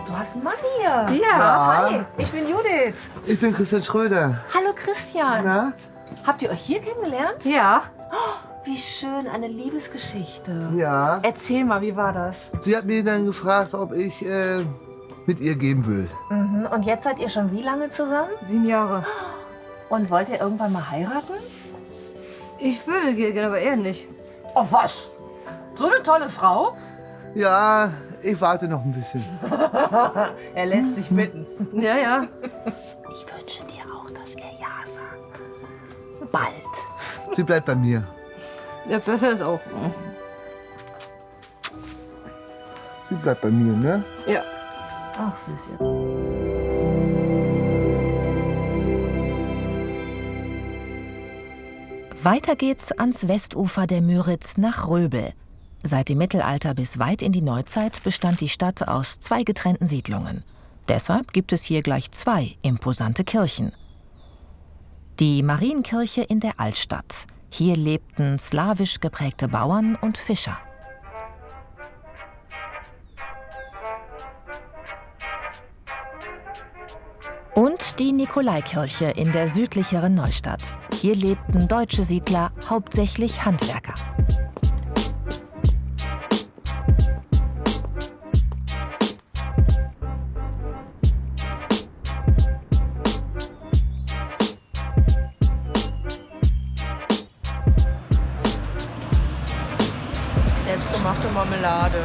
Du hast einen Mann hier. Ja. Hi, ich bin Judith. Ich bin Christian Schröder. Hallo Christian. Na? Habt ihr euch hier kennengelernt? Ja. Oh, wie schön, eine Liebesgeschichte. Ja. Erzähl mal, wie war das? Sie hat mich dann gefragt, ob ich mit ihr geben will. Mhm. Und jetzt seid ihr schon wie lange zusammen? 7 Jahre. Und wollt ihr irgendwann mal heiraten? Ich würde gerne, aber er nicht. Oh, was? So eine tolle Frau? Ja, ich warte noch ein bisschen. Er lässt sich bitten. Ja, ja. Ich wünsche dir auch, dass er Ja sagt. Bald. Sie bleibt bei mir. Ja, besser ist auch. Sie bleibt bei mir, ne? Ja. Ach, Süßchen. Weiter geht's ans Westufer der Müritz nach Röbel. Seit dem Mittelalter bis weit in die Neuzeit bestand die Stadt aus 2 getrennten Siedlungen. Deshalb gibt es hier gleich 2 imposante Kirchen. Die Marienkirche in der Altstadt. Hier lebten slawisch geprägte Bauern und Fischer. Und die Nikolaikirche in der südlicheren Neustadt. Hier lebten deutsche Siedler, hauptsächlich Handwerker. Selbstgemachte Marmelade.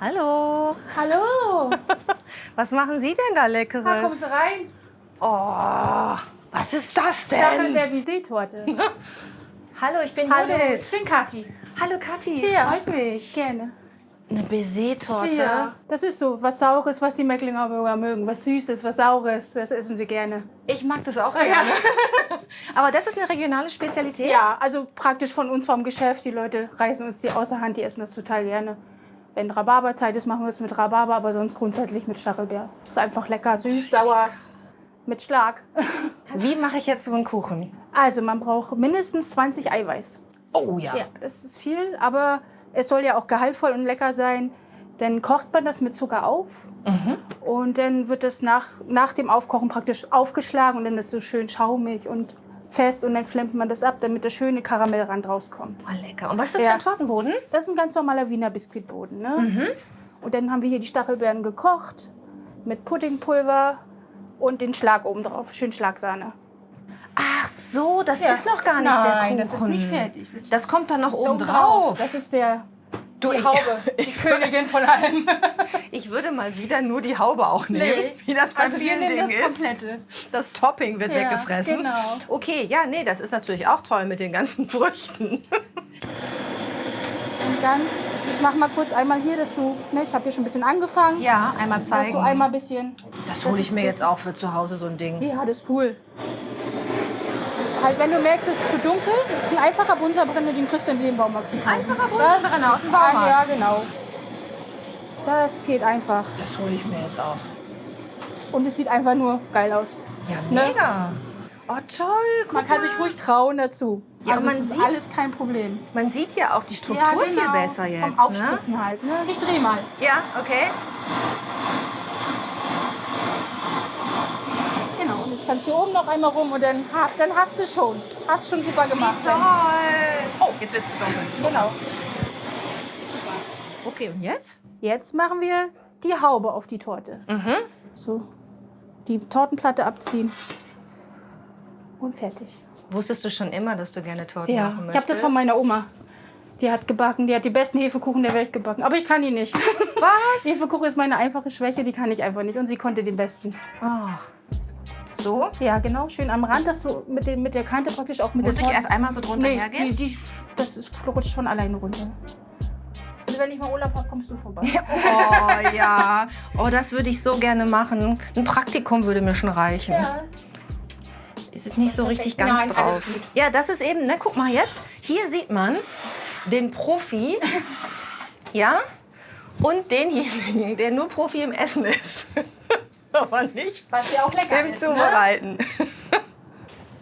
Hallo. Hallo. Was machen Sie denn da Leckeres? Da kommen Sie rein. Oh, was ist das denn? Stachelbeer-Baiser-Torte. Hallo, ich bin Hallo, Judith. ich bin Kathi. Hallo Kathi, Ja. freut mich. Gerne. Eine Baiser-Torte? Ja, das ist so. Was Saures, was die Mecklinger Bürger mögen. Was Süßes, was Saures, das essen sie gerne. Ich mag das auch gerne. Aber das ist eine regionale Spezialität? Ja, also praktisch von uns vom Geschäft. Die Leute reißen uns die außer Hand, die essen das total gerne. Wenn Rhabarberzeit ist, machen wir es mit Rhabarber, aber sonst grundsätzlich mit Stachelbeer. Ist einfach lecker, süß, sauer, mit Schlag. Wie mache ich jetzt so einen Kuchen? Also man braucht mindestens 20 Eiweiß. Oh ja. Ja, das ist viel, aber es soll ja auch gehaltvoll und lecker sein. Dann kocht man das mit Zucker auf und dann wird es nach dem Aufkochen praktisch aufgeschlagen und dann ist es so schön schaumig und fest und dann flimmt man das ab, damit der schöne Karamellrand rauskommt. Oh, lecker. Und was ist das für ein Tortenboden? Das ist ein ganz normaler Wiener Biskuitboden. Ne? Und dann haben wir hier die Stachelbeeren gekocht mit Puddingpulver und den Schlag oben drauf, schön Schlagsahne. Ach so, das ist noch gar nicht der Kuchen. Das ist nicht fertig. Das kommt dann noch oben drauf. Das ist die Haube, die Königin von allem. Ich würde mal wieder nur die Haube auch nehmen, wie das bei vielen Dingen ist. Komplette. Das Topping wird weggefressen. Genau. Okay, ja, nee, das ist natürlich auch toll mit den ganzen Früchten. Und ich mache mal kurz einmal hier, dass du, ne, ich habe hier schon ein bisschen angefangen. Ja, einmal zeigen. Dass du einmal ein bisschen. Das hole ich mir jetzt auch für zu Hause, so ein Ding. Ja, das ist cool. Halt, wenn du merkst, es ist zu dunkel, das ist ein einfacher Bunsenbrenner, den kriegst du in jedem Baumarkt. Einfacher Bunsenbrenner aus dem Baumarkt? Ja, genau. Das geht einfach. Das hole ich mir jetzt auch. Und es sieht einfach nur geil aus. Ja, mega. Oh, toll. Guck Man kann mal. sich ruhig trauen dazu. Ja, also man es ist sieht- alles kein Problem. Man sieht ja auch die Struktur viel besser jetzt. Vom Aufspritzen halt. Ne? Ich dreh mal. Ja, okay. Genau, und jetzt kannst du oben noch einmal rum und dann hast du schon. Hast schon super gemacht. Toll. Oh, jetzt wird's zu dunkel. Genau. Okay, und jetzt? Jetzt machen wir die Haube auf die Torte. So, die Tortenplatte abziehen und fertig. Wusstest du schon immer, dass du gerne Torten Ja, machen möchtest? ich habe das von meiner Oma. Die hat gebacken, die hat die besten Hefekuchen der Welt gebacken. Aber ich kann die nicht. Was? Hefekuchen ist meine einfache Schwäche, die kann ich einfach nicht. Und sie konnte den besten. Ach. So? Ja, genau. Schön am Rand, dass du mit der Kante praktisch auch mit Muss der ich erst einmal so drunter Nee, hergehen? das rutscht von alleine runter. Also wenn ich mal Urlaub habe, kommst du vorbei. Oh ja. Oh, das würde ich so gerne machen. Ein Praktikum würde mir schon reichen. Ja. Es ist nicht so richtig ganz Nein, alles drauf. gut. Ja, das ist eben, ne, guck mal jetzt. Hier sieht man den Profi, ja, und denjenigen, der nur Profi im Essen ist. Aber nicht Was ja auch lecker im ist, Zubereiten.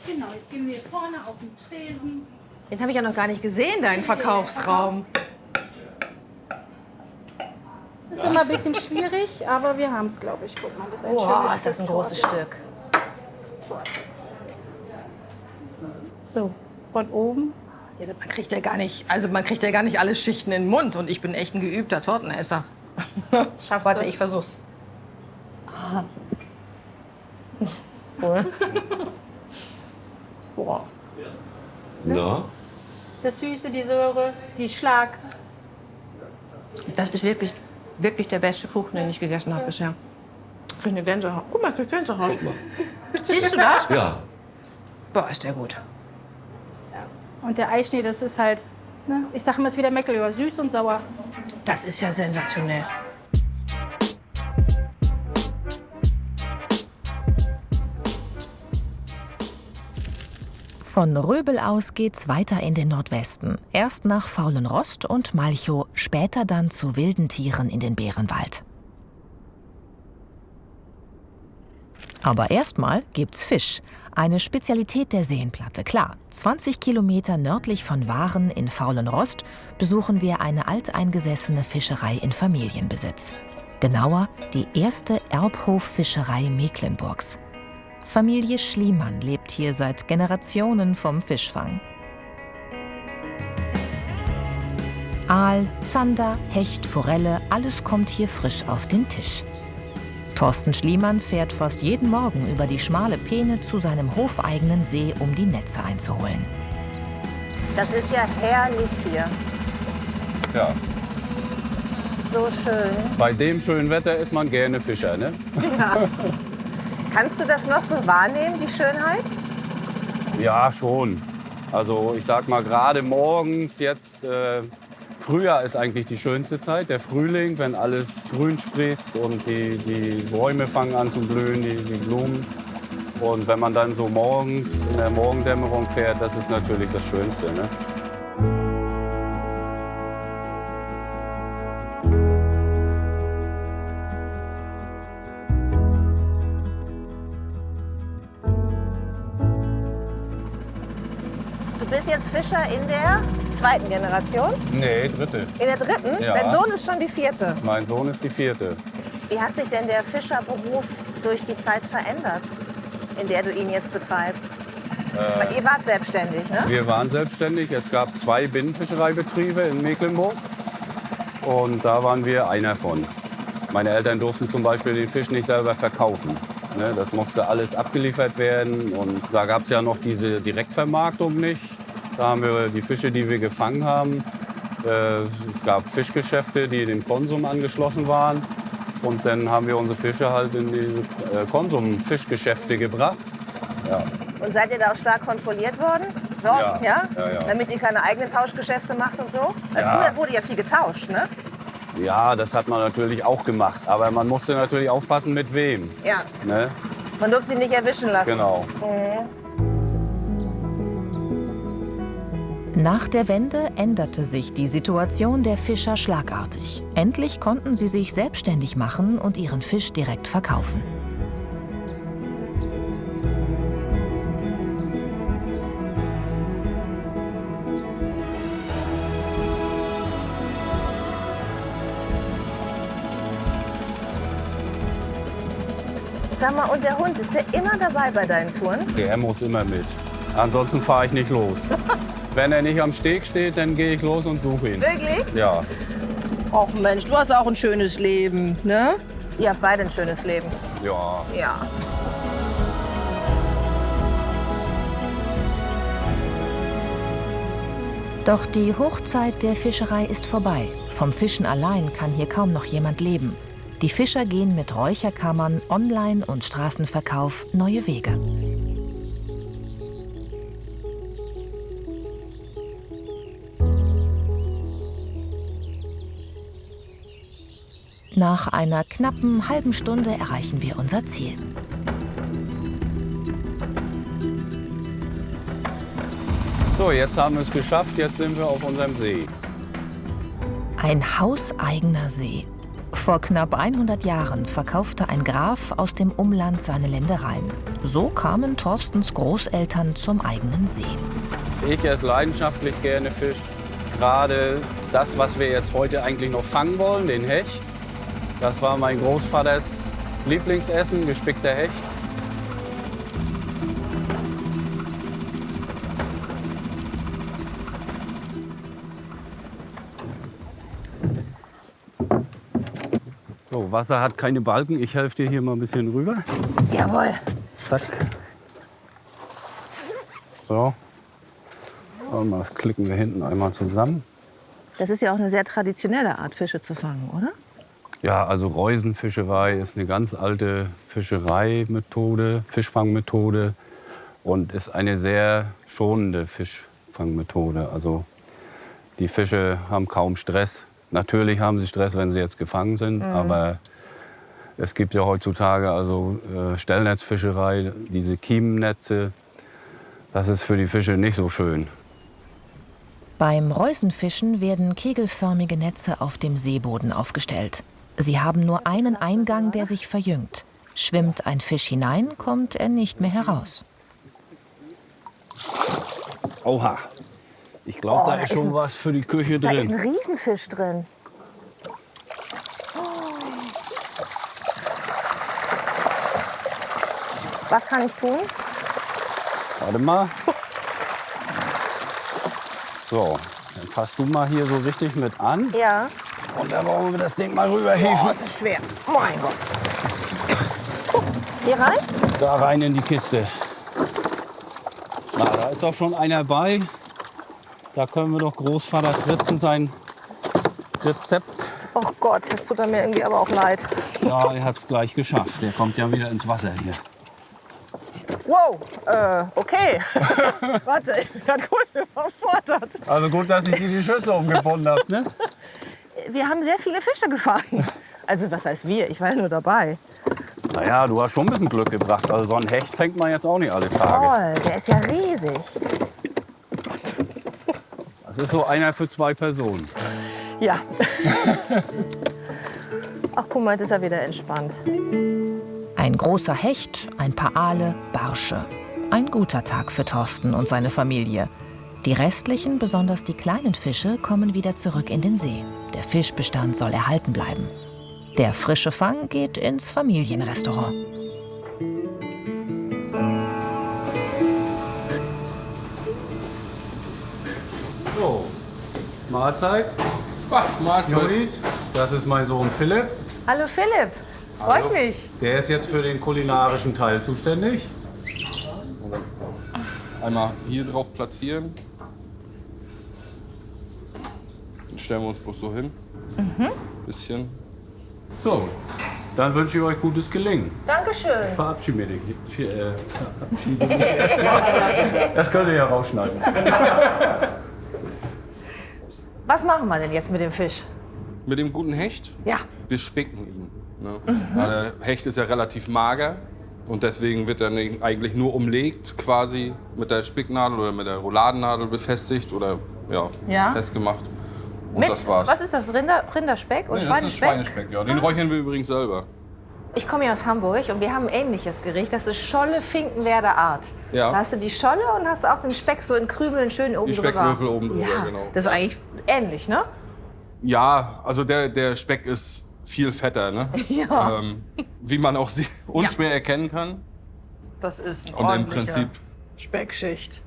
Genau, jetzt gehen wir vorne auf den Tresen. Den habe ich ja noch gar nicht gesehen, deinen Verkaufsraum. Das ist immer ein bisschen schwierig, aber wir haben es, glaube ich. Guck mal, das ist ein Oh, schönes ist das ein Stück großes Torte. Stück. So, von oben. Ja, man kriegt ja gar nicht, alle Schichten in den Mund. Und ich bin echt ein geübter Tortenesser. Warte, ich versuch's. Boah. Na? Das Süße, die Säure, die Schlag. Das ist wirklich der beste Kuchen, den ich gegessen habe bisher. Ich krieg eine Gänsehaut. Guck mal, ich krieg Gänsehaut. Siehst du das? Ja. Boah, ist der gut. Und der Eischnee, das ist halt, ne? Ich sage immer, es ist wie der Meckelöhr, süß und sauer. Das ist ja sensationell. Von Röbel aus geht's weiter in den Nordwesten. Erst nach Faulenrost und Malchow, später dann zu wilden Tieren in den Bärenwald. Aber erstmal gibt's Fisch. Eine Spezialität der Seenplatte, klar. 20 Kilometer nördlich von Waren in Faulenrost besuchen wir eine alteingesessene Fischerei in Familienbesitz. Genauer die erste Erbhof-Fischerei Mecklenburgs. Familie Schliemann lebt hier seit Generationen vom Fischfang. Aal, Zander, Hecht, Forelle, alles kommt hier frisch auf den Tisch. Thorsten Schliemann fährt fast jeden Morgen über die schmale Peene zu seinem hofeigenen See, um die Netze einzuholen. Das ist ja herrlich hier. Ja, So schön. bei dem schönen Wetter ist man gerne Fischer, ne? Ja. Kannst du das noch so wahrnehmen, die Schönheit? Ja, schon. Also ich sag mal, gerade morgens jetzt, Frühjahr ist eigentlich die schönste Zeit, der Frühling, wenn alles grün sprießt und die Bäume fangen an zu blühen, die Blumen. Und wenn man dann so morgens in der Morgendämmerung fährt, das ist natürlich das Schönste, ne? Du bist jetzt Fischer in der zweiten Generation? Nee, dritte. In der dritten? Ja. Dein Sohn ist schon die vierte. Mein Sohn ist die vierte. Wie hat sich denn der Fischerberuf durch die Zeit verändert, in der du ihn jetzt betreibst? Weil ihr wart selbstständig, ne? Wir waren selbstständig. Es gab 2 Binnenfischereibetriebe in Mecklenburg. Und da waren wir einer von. Meine Eltern durften zum Beispiel den Fisch nicht selber verkaufen. Ne, das musste alles abgeliefert werden. Und da gab es ja noch diese Direktvermarktung nicht. Da haben wir die Fische, die wir gefangen haben. Es gab Fischgeschäfte, die dem Konsum angeschlossen waren. Und dann haben wir unsere Fische halt in die Konsum-Fischgeschäfte gebracht. Ja. Und seid ihr da auch stark kontrolliert worden? Ja. Ja? Ja. Damit ihr keine eigenen Tauschgeschäfte macht und so? Also Ja. früher wurde ja viel getauscht, ne? Ja, das hat man natürlich auch gemacht. Aber man musste natürlich aufpassen, mit wem. Ja. Ne? Man durfte sie nicht erwischen lassen. Genau. Nach der Wende änderte sich die Situation der Fischer schlagartig. Endlich konnten sie sich selbstständig machen und ihren Fisch direkt verkaufen. Sag mal, und der Hund, ist der immer dabei bei deinen Touren? Der muss immer mit. Ansonsten fahre ich nicht los. Wenn er nicht am Steg steht, dann gehe ich los und suche ihn. Wirklich? Ja. Och Mensch, du hast auch ein schönes Leben, ne? Ihr habt beide ein schönes Leben. Ja. Ja. Doch die Hochzeit der Fischerei ist vorbei. Vom Fischen allein kann hier kaum noch jemand leben. Die Fischer gehen mit Räucherkammern, Online- und Straßenverkauf neue Wege. Nach einer knappen halben Stunde erreichen wir unser Ziel. So, jetzt haben wir es geschafft. Jetzt sind wir auf unserem See. Ein hauseigener See. Vor knapp 100 Jahren verkaufte ein Graf aus dem Umland seine Ländereien. So kamen Thorstens Großeltern zum eigenen See. Ich esse leidenschaftlich gerne Fisch. Gerade das, was wir jetzt heute eigentlich noch fangen wollen, den Hecht. Das war mein Großvaters Lieblingsessen, gespickter Hecht. So, Wasser hat keine Balken. Ich helfe dir hier mal ein bisschen rüber. Jawohl. Zack. So. Und das klicken wir hinten einmal zusammen. Das ist ja auch eine sehr traditionelle Art, Fische zu fangen, oder? Ja, also Reusenfischerei ist eine ganz alte Fischereimethode, Fischfangmethode und ist eine sehr schonende Fischfangmethode. Also die Fische haben kaum Stress. Natürlich haben sie Stress, wenn sie jetzt gefangen sind, aber es gibt ja heutzutage also Stellnetzfischerei, diese Kiemennetze. Das ist für die Fische nicht so schön. Beim Reusenfischen werden kegelförmige Netze auf dem Seeboden aufgestellt. Sie haben nur einen Eingang, der sich verjüngt. Schwimmt ein Fisch hinein, kommt er nicht mehr heraus. Oha, ich glaube, da ist schon was für die Küche Da ist drin. ein Riesenfisch drin. Was kann ich tun? Warte mal. So, dann fasst du mal hier so richtig mit an. Ja. Und dann wollen wir das Ding mal rüberheben. Boah, das ist schwer. Mein Gott. Hier rein? Da rein in die Kiste. Na, da ist doch schon einer bei. Da können wir doch Großvater Fritzen sein Rezept. Oh Gott, das tut mir irgendwie aber auch leid. Ja, er hat es gleich geschafft. Der kommt ja wieder ins Wasser hier. Wow, okay. Warte, ich bin gerade kurz überfordert. Also gut, dass ich dir die Schürze umgebunden habe, ne? Wir haben sehr viele Fische gefangen. Also was heißt wir? Ich war ja nur dabei. Naja, du hast schon ein bisschen Glück gebracht. Also so ein Hecht fängt man jetzt auch nicht alle Tage. Toll, der ist ja riesig. Das ist so einer für 2 Personen. Ja. Ach, guck mal, jetzt ist er wieder entspannt. Ein großer Hecht, ein paar Aale, Barsche. Ein guter Tag für Thorsten und seine Familie. Die restlichen, besonders die kleinen Fische, kommen wieder zurück in den See. Der Fischbestand soll erhalten bleiben. Der frische Fang geht ins Familienrestaurant. So, Mahlzeit. Mahlzeit. Judith, das ist mein Sohn Philipp. Hallo Philipp, freut mich. Der ist jetzt für den kulinarischen Teil zuständig. Einmal hier drauf platzieren. Dann stellen wir uns bloß so hin. Bisschen. So, dann wünsche ich euch gutes Gelingen. Dankeschön. Ich verabschiede mich. Verabschiede mich erstmal. Das könnt ihr ja rausschneiden. Was machen wir denn jetzt mit dem Fisch? Mit dem guten Hecht? Ja. Wir spicken ihn. Ne? Ja, der Hecht ist ja relativ mager und deswegen wird er eigentlich nur umlegt, quasi mit der Spicknadel oder mit der Rouladennadel befestigt oder Ja. festgemacht. Und Mit, das war's. was ist das, Rinderspeck oder Nee, das ist Schweinespeck? Schweinespeck, ja. Den räuchern wir übrigens selber. Ich komme ja aus Hamburg und wir haben ein ähnliches Gericht. Das ist Scholle Finkenwerder Art. Ja. Da hast du die Scholle und hast auch den Speck so in Krümeln schön oben Die drüber. Speckwürfel oben drüber, ja, genau. Das ist eigentlich ähnlich, ne? Ja, also der Speck ist viel fetter, ne? Ja. Wie man auch unschwer erkennen kann. Das ist ein Und im ordentlicher Prinzip, Speckschicht.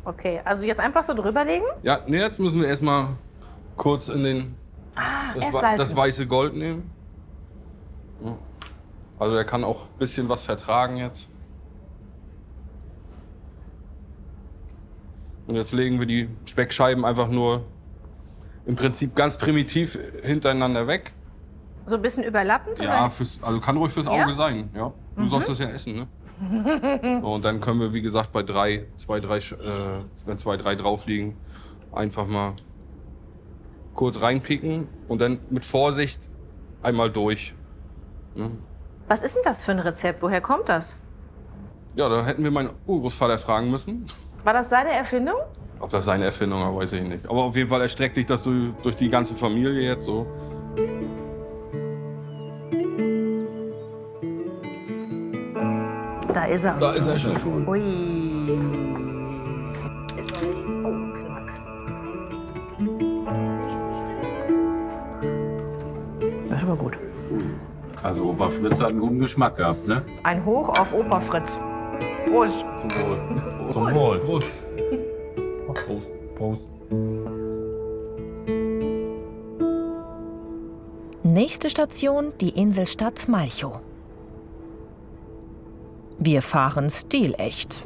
Okay, also jetzt einfach so drüberlegen? ja, nee, jetzt müssen wir erstmal kurz in den erst salzen. das weiße Gold nehmen. Ja. Also der kann auch ein bisschen was vertragen jetzt. Und jetzt legen wir die Speckscheiben einfach nur im Prinzip ganz primitiv hintereinander weg. So ein bisschen überlappend? Ja, oder? also kann ruhig fürs Auge Ja? sein. Ja. Du sollst das ja essen, ne? So, und dann können wir, wie gesagt, bei wenn 2, 3 drauf liegen, einfach mal kurz reinpieken und dann mit Vorsicht einmal durch. Ne? Was ist denn das für ein Rezept? Woher kommt das? Ja, da hätten wir meinen Urgroßvater fragen müssen. War das seine Erfindung? Ob das seine Erfindung war, weiß ich nicht. Aber auf jeden Fall erstreckt sich das durch die ganze Familie jetzt so. Da ist er. Da ist er schon. Ui. Ist noch nicht. Oh, knack. Das ist aber gut. Also Opa Fritz hat einen guten Geschmack gehabt, ne? Ein Hoch auf Opa Fritz. Prost. Zum Wohl. Prost. Zum Wohl. Prost. Prost. Prost. Nächste Station, die Inselstadt Malchow. Wir fahren stilecht.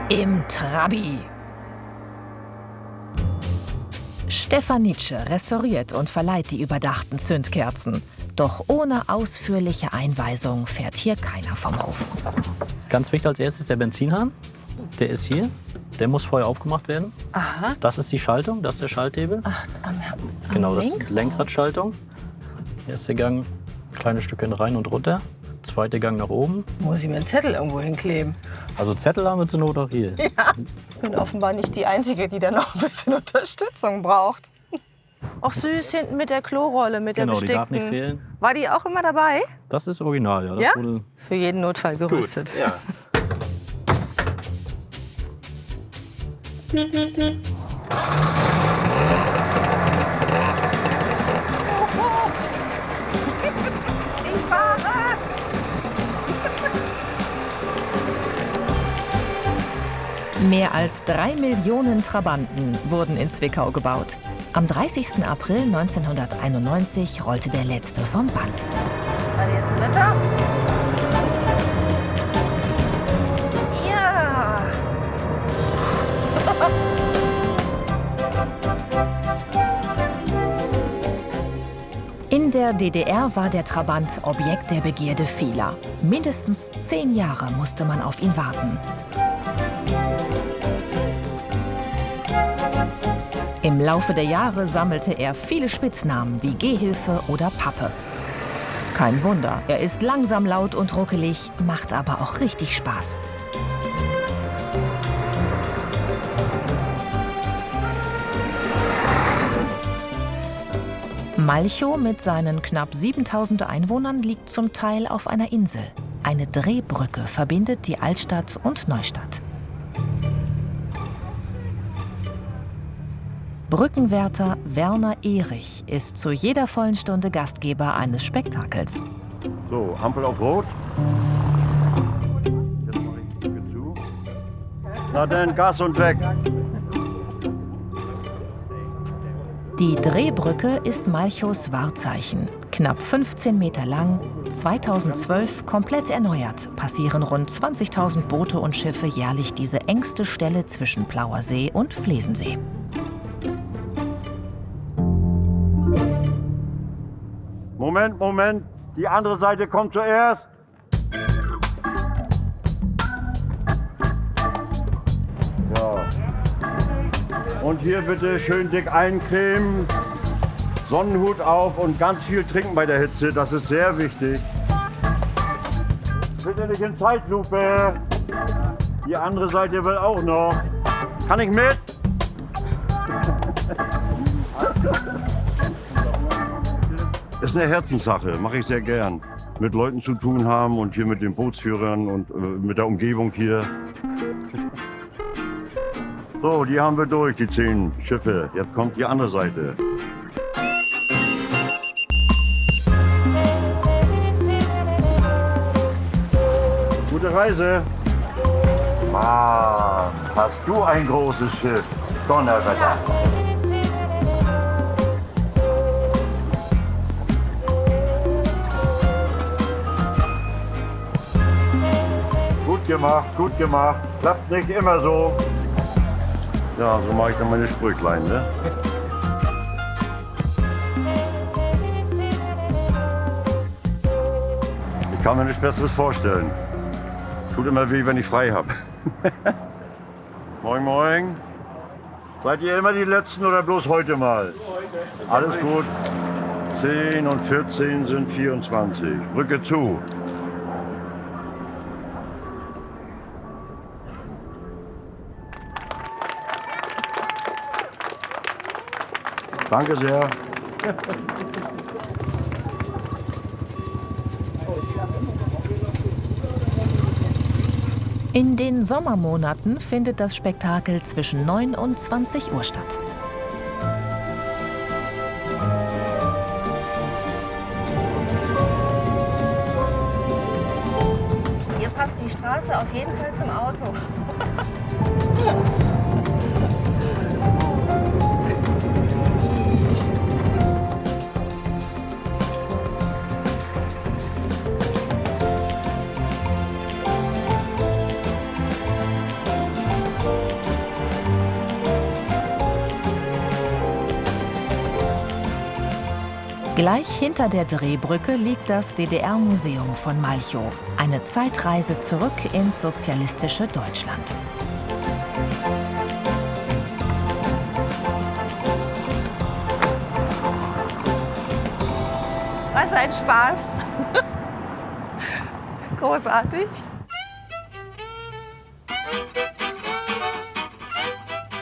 Im Trabi. Stefan Nitsche restauriert und verleiht die überdachten Zündkerzen. Doch ohne ausführliche Einweisung fährt hier keiner vom Hof. Ganz wichtig als erstes der Benzinhahn. Der ist hier. Der muss vorher aufgemacht werden. Aha. Das ist die Schaltung, das ist der Schalthebel. Ach, Genau, das ist die Lenkradschaltung. Erster Gang, kleines Stückchen rein und runter. Zweiter Gang nach oben. Muss ich mir einen Zettel irgendwo hinkleben? Also Zettel haben wir zur Not auch hier. Ja, ich bin offenbar nicht die Einzige, die da noch ein bisschen Unterstützung braucht. Auch süß hinten mit der Klorolle, mit Genau, der die bestickten. darf nicht fehlen. War die auch immer dabei? Das ist original, ja. Das Ja? wurde Für jeden Notfall gerüstet. Gut, ja. Ich fahre! Mehr als 3 Millionen Trabanten wurden in Zwickau gebaut. Am 30. April 1991 rollte der letzte vom Band. Wetter? Ja! In der DDR war der Trabant Objekt der Begierde vieler. Mindestens 10 Jahre musste man auf ihn warten. Im Laufe der Jahre sammelte er viele Spitznamen wie Gehhilfe oder Pappe. Kein Wunder, er ist langsam, laut und ruckelig, macht aber auch richtig Spaß. Malchow mit seinen knapp 7000 Einwohnern liegt zum Teil auf einer Insel. Eine Drehbrücke verbindet die Altstadt und Neustadt. Brückenwärter Werner Erich ist zu jeder vollen Stunde Gastgeber eines Spektakels. So, Ampel auf Rot. Jetzt mache ich die Tür zu. Na dann, Gas und weg. Die Drehbrücke ist Malchows Wahrzeichen. Knapp 15 Meter lang, 2012 komplett erneuert, passieren rund 20.000 Boote und Schiffe jährlich diese engste Stelle zwischen Plauer See und Flesensee. Moment, Moment. Die andere Seite kommt zuerst. Ja. Und hier bitte schön dick eincremen, Sonnenhut auf und ganz viel trinken bei der Hitze. Das ist sehr wichtig. Bitte nicht in Zeitlupe. Die andere Seite will auch noch. Kann ich mit? Ist eine Herzenssache, mache ich sehr gern. Mit Leuten zu tun haben und hier mit den Bootsführern und mit der Umgebung hier. So, die haben wir durch, die 10 Schiffe. Jetzt kommt die andere Seite. Gute Reise. Ah, hast du ein großes Schiff. Donnerwetter. Gut gemacht, gut gemacht. Klappt nicht immer so. Ja, so mache ich dann meine Sprüchlein, ne? Ich kann mir nichts Besseres vorstellen. Tut immer weh, wenn ich frei habe. Moin, moin. Seid ihr immer die Letzten oder bloß heute mal? Alles gut. 10 und 14 sind 24. Brücke zu. Danke sehr. In den Sommermonaten findet das Spektakel zwischen 9 und 20 Uhr statt. Hier passt die Straße auf jeden Fall zum Auto. Gleich hinter der Drehbrücke liegt das DDR-Museum von Malchow. Eine Zeitreise zurück ins sozialistische Deutschland. Was ein Spaß. Großartig.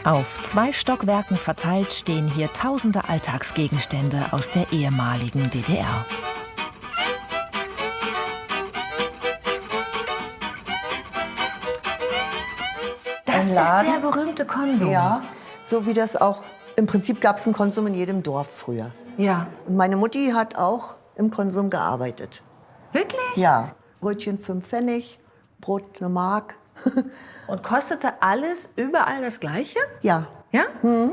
Auf 2 Stockwerken verteilt stehen hier tausende Alltagsgegenstände aus der ehemaligen DDR. Das ist Laden. der berühmte Konsum. Ja, so wie das auch, im Prinzip gab es einen Konsum in jedem Dorf früher. Ja. Und meine Mutti hat auch im Konsum gearbeitet. Wirklich? Ja, Brötchen 5 Pfennig, Brot 1 Mark. Und kostete alles überall das Gleiche? Ja. Ja? Mhm.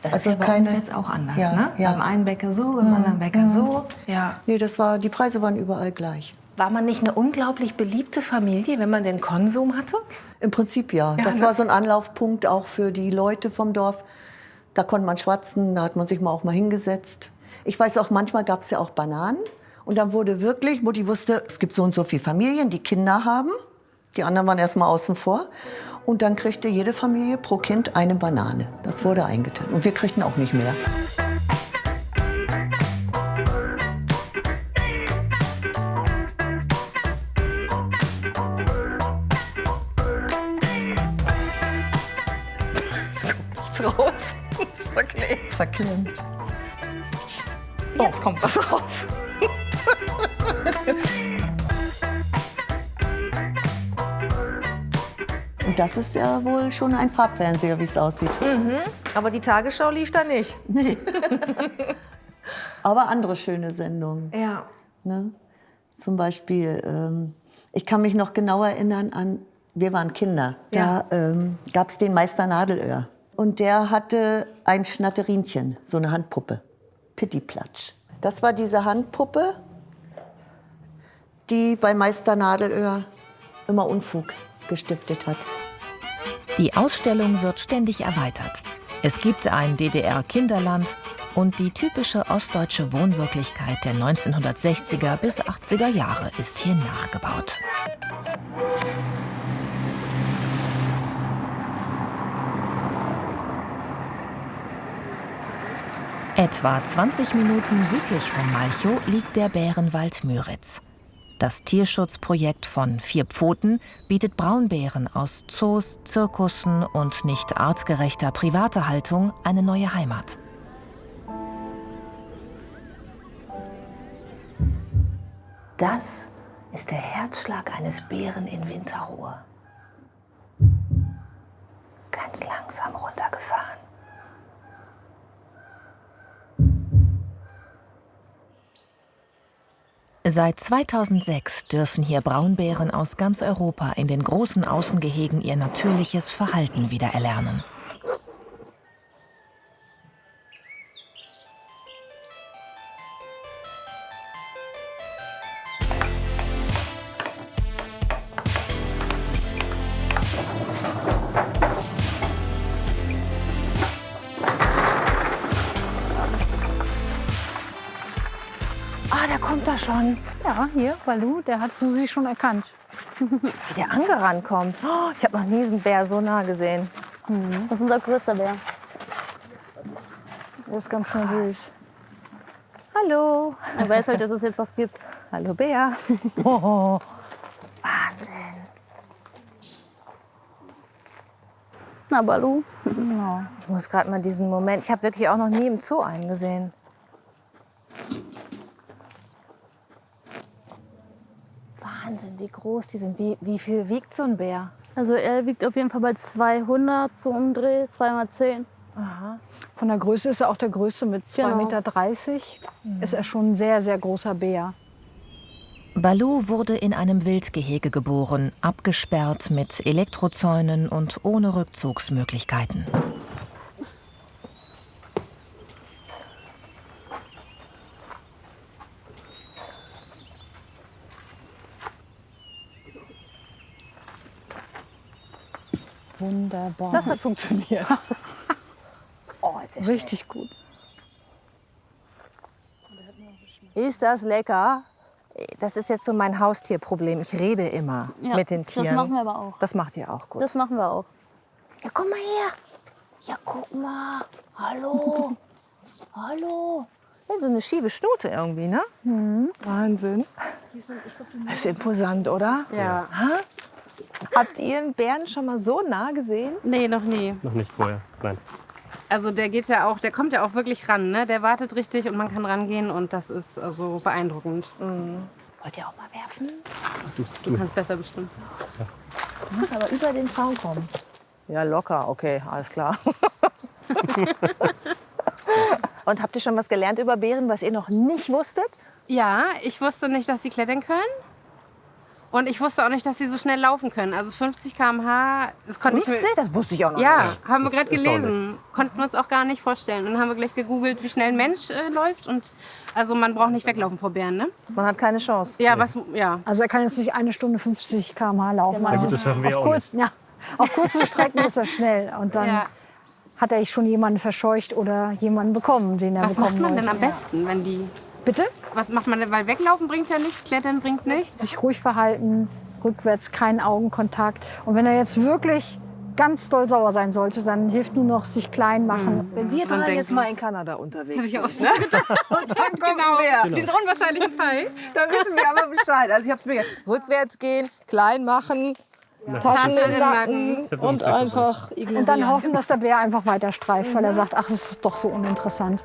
Das ist ja bei uns jetzt auch anders, ne? Beim einen Bäcker so, beim anderen Bäcker so. Ja. Nee, die Preise waren überall gleich. War man nicht eine unglaublich beliebte Familie, wenn man den Konsum hatte? Im Prinzip ja. Ja, Das ne? war so ein Anlaufpunkt auch für die Leute vom Dorf. Da konnte man schwatzen, da hat man sich auch mal hingesetzt. Ich weiß auch, manchmal gab es ja auch Bananen. Und dann wurde wirklich, Mutti wusste, es gibt so und so viele Familien, die Kinder haben. Die anderen waren erst mal außen vor. Und dann kriegte jede Familie pro Kind eine Banane. Das wurde eingeteilt. Und wir kriegten auch nicht mehr. Raus. Das ist verklebt. Verklemmt. Jetzt kommt was raus. Und das ist ja wohl schon ein Farbfernseher, wie es aussieht. Mhm. Aber die Tagesschau lief da nicht. Nee. Aber andere schöne Sendungen. Ja. Ne? Zum Beispiel, ich kann mich noch genau erinnern an, wir waren Kinder. Ja. Da gab es den Meister Nadelöhr. Und der hatte ein Schnatterinchen, so eine Handpuppe. Pittiplatsch. Das war diese Handpuppe, die bei Meister Nadelöhr immer Unfug gestiftet hat. Die Ausstellung wird ständig erweitert. Es gibt ein DDR-Kinderland und die typische ostdeutsche Wohnwirklichkeit der 1960er bis 80er Jahre ist hier nachgebaut. Etwa 20 Minuten südlich von Malchow liegt der Bärenwald Müritz. Das Tierschutzprojekt von 4 Pfoten bietet Braunbären aus Zoos, Zirkussen und nicht artgerechter privater Haltung eine neue Heimat. Das ist der Herzschlag eines Bären in Winterruhe. Ganz langsam runtergefahren. Seit 2006 dürfen hier Braunbären aus ganz Europa in den großen Außengehegen ihr natürliches Verhalten wiedererlernen. Ah, der kommt da schon. Ja, hier, Balu, der hat Susi schon erkannt. Wie der angerannt kommt. Oh, ich habe noch nie einen Bär so nah gesehen. Das ist unser größter Bär. Der ist ganz nervös. Hallo. Er weiß halt, dass es jetzt was gibt. Hallo Bär. Oh, Wahnsinn. Na, Balu. Ich muss gerade mal diesen Moment. Ich habe wirklich auch noch nie im Zoo einen gesehen. Wahnsinn, wie groß die sind. Wie viel wiegt so ein Bär? Also er wiegt auf jeden Fall bei 200, so um Dreh, 210. Aha. Von der Größe ist er auch der größte mit 2,30 Meter. Ist er schon ein sehr, sehr großer Bär. Balu wurde in einem Wildgehege geboren, abgesperrt mit Elektrozäunen und ohne Rückzugsmöglichkeiten. Wunderbar. Das hat funktioniert. Oh, ist richtig gut. Ist das lecker? Das ist jetzt so mein Haustierproblem. Ich rede immer mit den Tieren. Das machen wir aber auch. Das macht ihr auch gut. Das machen wir auch. Ja, guck mal her. Ja, guck mal. Hallo. Hallo. Ja, so eine schiefe Schnute irgendwie, ne? Wahnsinn. Das ist imposant, oder? Ja. Ha? Habt ihr einen Bären schon mal so nah gesehen? Nee, noch nie. Noch nicht vorher, nein. Also der kommt ja auch wirklich ran, ne? Der wartet richtig und man kann rangehen und das ist also beeindruckend. Wollt ihr auch mal werfen? Du kannst besser bestimmen. Du musst aber über den Zaun kommen. Ja, locker. Okay, alles klar. Und habt ihr schon was gelernt über Bären, was ihr noch nicht wusstet? Ja, ich wusste nicht, dass sie klettern können. Und ich wusste auch nicht, dass sie so schnell laufen können. Also 50 km/h, das konnte 50? ich mir... Das wusste ich auch noch Ja, nicht. haben wir Das gerade ist gelesen. Konnten wir uns auch gar nicht vorstellen. Und dann haben wir gleich gegoogelt, wie schnell ein Mensch läuft. Und also man braucht nicht weglaufen vor Bären, ne? Man hat keine Chance. Ja, Also er kann jetzt nicht 1 Stunde 50 km/h laufen. Ja, Also das schaffen wir auf auch kurz, ja, auf kurzen Strecken ist er schnell. Und dann hat er schon jemanden verscheucht oder jemanden bekommen, den er Was bekommen macht man denn wollte. am besten, wenn die... Bitte? Was macht man denn? Weil weglaufen bringt ja nichts, klettern bringt nichts. Sich ruhig verhalten, rückwärts, keinen Augenkontakt. Und wenn er jetzt wirklich ganz doll sauer sein sollte, dann hilft nur noch sich klein machen. Wenn wir drei jetzt mal in Kanada unterwegs Hab ich auch sind, ne? Und dann kommt ein Bär. Die drohen wahrscheinlich einen Fall. Dann wissen wir aber Bescheid. Also ich habe es mir gedacht. Rückwärts gehen, klein machen, Taschen Tasche im Nacken und einfach ignorieren. Und dann hoffen, dass der Bär einfach weiter streift, weil er sagt, ach, es ist doch so uninteressant.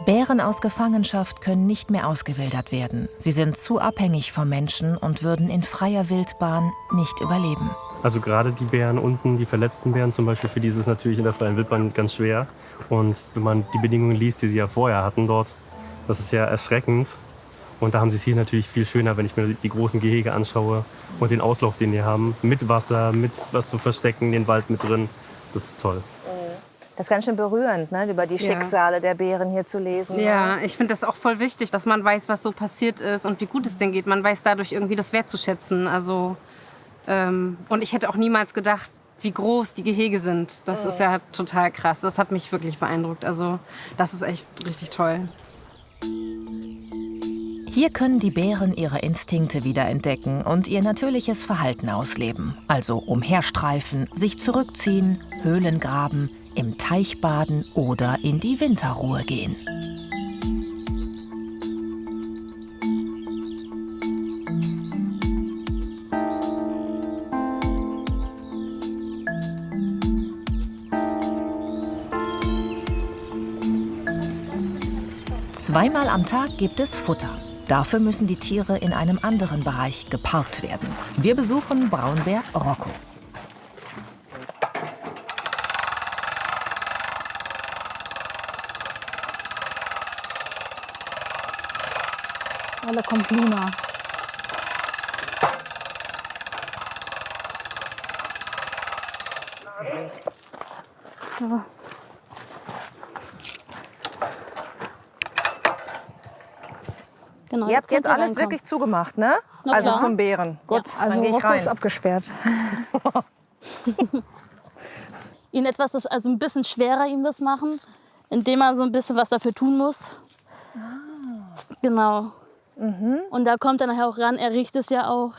Bären aus Gefangenschaft können nicht mehr ausgewildert werden. Sie sind zu abhängig vom Menschen und würden in freier Wildbahn nicht überleben. Also gerade die Bären unten, die verletzten Bären zum Beispiel, für die ist es natürlich in der freien Wildbahn ganz schwer. Und wenn man die Bedingungen liest, die sie ja vorher hatten dort, das ist ja erschreckend. Und da haben sie es hier natürlich viel schöner, wenn ich mir die großen Gehege anschaue und den Auslauf, den die haben. Mit Wasser, mit was zum Verstecken, den Wald mit drin. Das ist toll. Das ist ganz schön berührend, ne? Über die Schicksale der Bären hier zu lesen. Ja, ich finde das auch voll wichtig, dass man weiß, was so passiert ist und wie gut es denn geht. Man weiß dadurch irgendwie das wertzuschätzen. Also, und ich hätte auch niemals gedacht, wie groß die Gehege sind. Das ist ja total krass. Das hat mich wirklich beeindruckt. Also das ist echt richtig toll. Hier können die Bären ihre Instinkte wiederentdecken und ihr natürliches Verhalten ausleben. Also umherstreifen, sich zurückziehen, Höhlen graben, im Teich baden oder in die Winterruhe gehen. Zweimal am Tag gibt es Futter. Dafür müssen die Tiere in einem anderen Bereich geparkt werden. Wir besuchen Braunbär Rocco. Da kommt Luna. Ja. Ihr habt jetzt alles wirklich zugemacht, ne? Also zum Bären. Gut, Also dann gehe ich Rocco rein. ist abgesperrt. Ihn etwas, also ein bisschen schwerer ihm das machen, indem er so ein bisschen was dafür tun muss. Genau. Und da kommt er nachher auch ran. Er riecht es ja auch.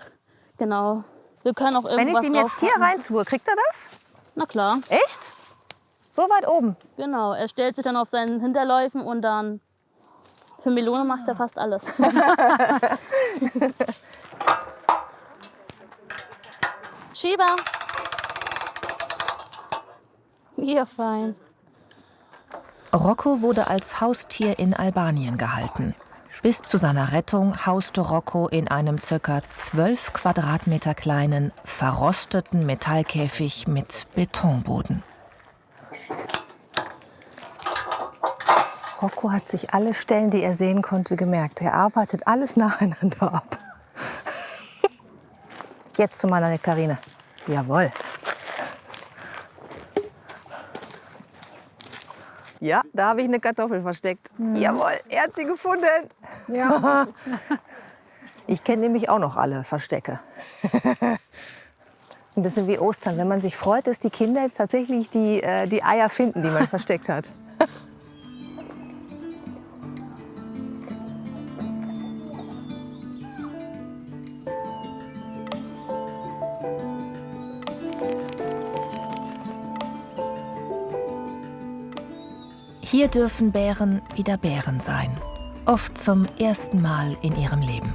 Genau. Wir können auch irgendwas. Wenn ich es ihm jetzt hier rein tue, kriegt er das? Na klar. Echt? So weit oben? Genau. Er stellt sich dann auf seinen Hinterläufen und dann für Melone macht er fast alles. Schieber. Ja, fein. Rocco wurde als Haustier in Albanien gehalten. Bis zu seiner Rettung hauste Rocco in einem ca. 12 Quadratmeter kleinen, verrosteten Metallkäfig mit Betonboden. Rocco hat sich alle Stellen, die er sehen konnte, gemerkt. Er arbeitet alles nacheinander ab. Jetzt zu meiner Nektarine. Jawohl. Ja, da habe ich eine Kartoffel versteckt. Jawohl, er hat sie gefunden. Ja. Ich kenne nämlich auch noch alle Verstecke. Ist ein bisschen wie Ostern. Wenn man sich freut, dass die Kinder jetzt tatsächlich die Eier finden, die man versteckt hat. Hier dürfen Bären wieder Bären sein. Oft zum ersten Mal in ihrem Leben.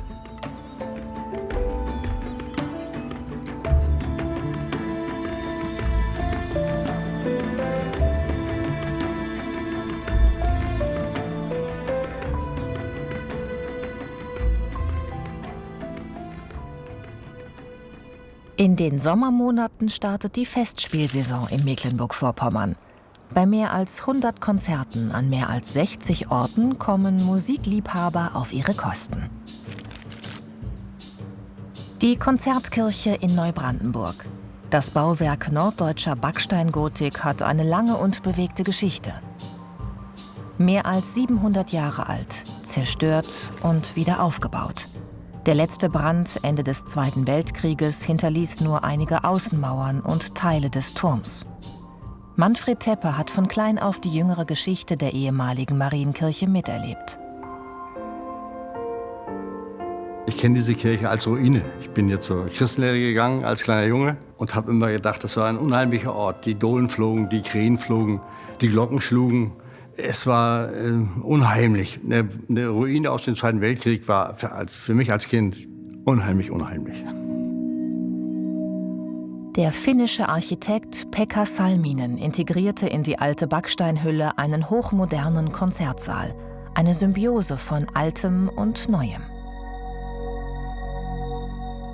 In den Sommermonaten startet die Festspielsaison in Mecklenburg-Vorpommern. Bei mehr als 100 Konzerten an mehr als 60 Orten kommen Musikliebhaber auf ihre Kosten. Die Konzertkirche in Neubrandenburg. Das Bauwerk norddeutscher Backsteingotik hat eine lange und bewegte Geschichte. Mehr als 700 Jahre alt, zerstört und wieder aufgebaut. Der letzte Brand Ende des Zweiten Weltkrieges hinterließ nur einige Außenmauern und Teile des Turms. Manfred Tepper hat von klein auf die jüngere Geschichte der ehemaligen Marienkirche miterlebt. Ich kenne diese Kirche als Ruine. Ich bin hier zur Christenlehre gegangen als kleiner Junge und habe immer gedacht, das war ein unheimlicher Ort. Die Dohlen flogen, die Krähen flogen, die Glocken schlugen. Es war unheimlich. Eine Ruine aus dem Zweiten Weltkrieg war für mich als Kind unheimlich. Der finnische Architekt Pekka Salminen integrierte in die alte Backsteinhülle einen hochmodernen Konzertsaal. Eine Symbiose von Altem und Neuem.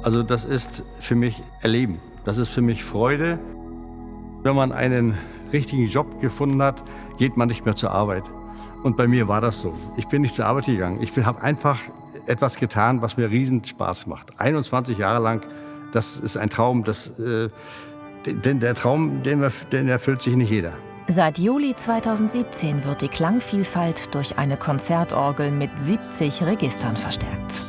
Also das ist für mich Erleben. Das ist für mich Freude. Wenn man einen richtigen Job gefunden hat, geht man nicht mehr zur Arbeit. Und bei mir war das so. Ich bin nicht zur Arbeit gegangen. Ich habe einfach etwas getan, was mir riesen Spaß macht. 21 Jahre lang, das ist ein Traum. Der Traum, den erfüllt sich nicht jeder. Seit Juli 2017 wird die Klangvielfalt durch eine Konzertorgel mit 70 Registern verstärkt.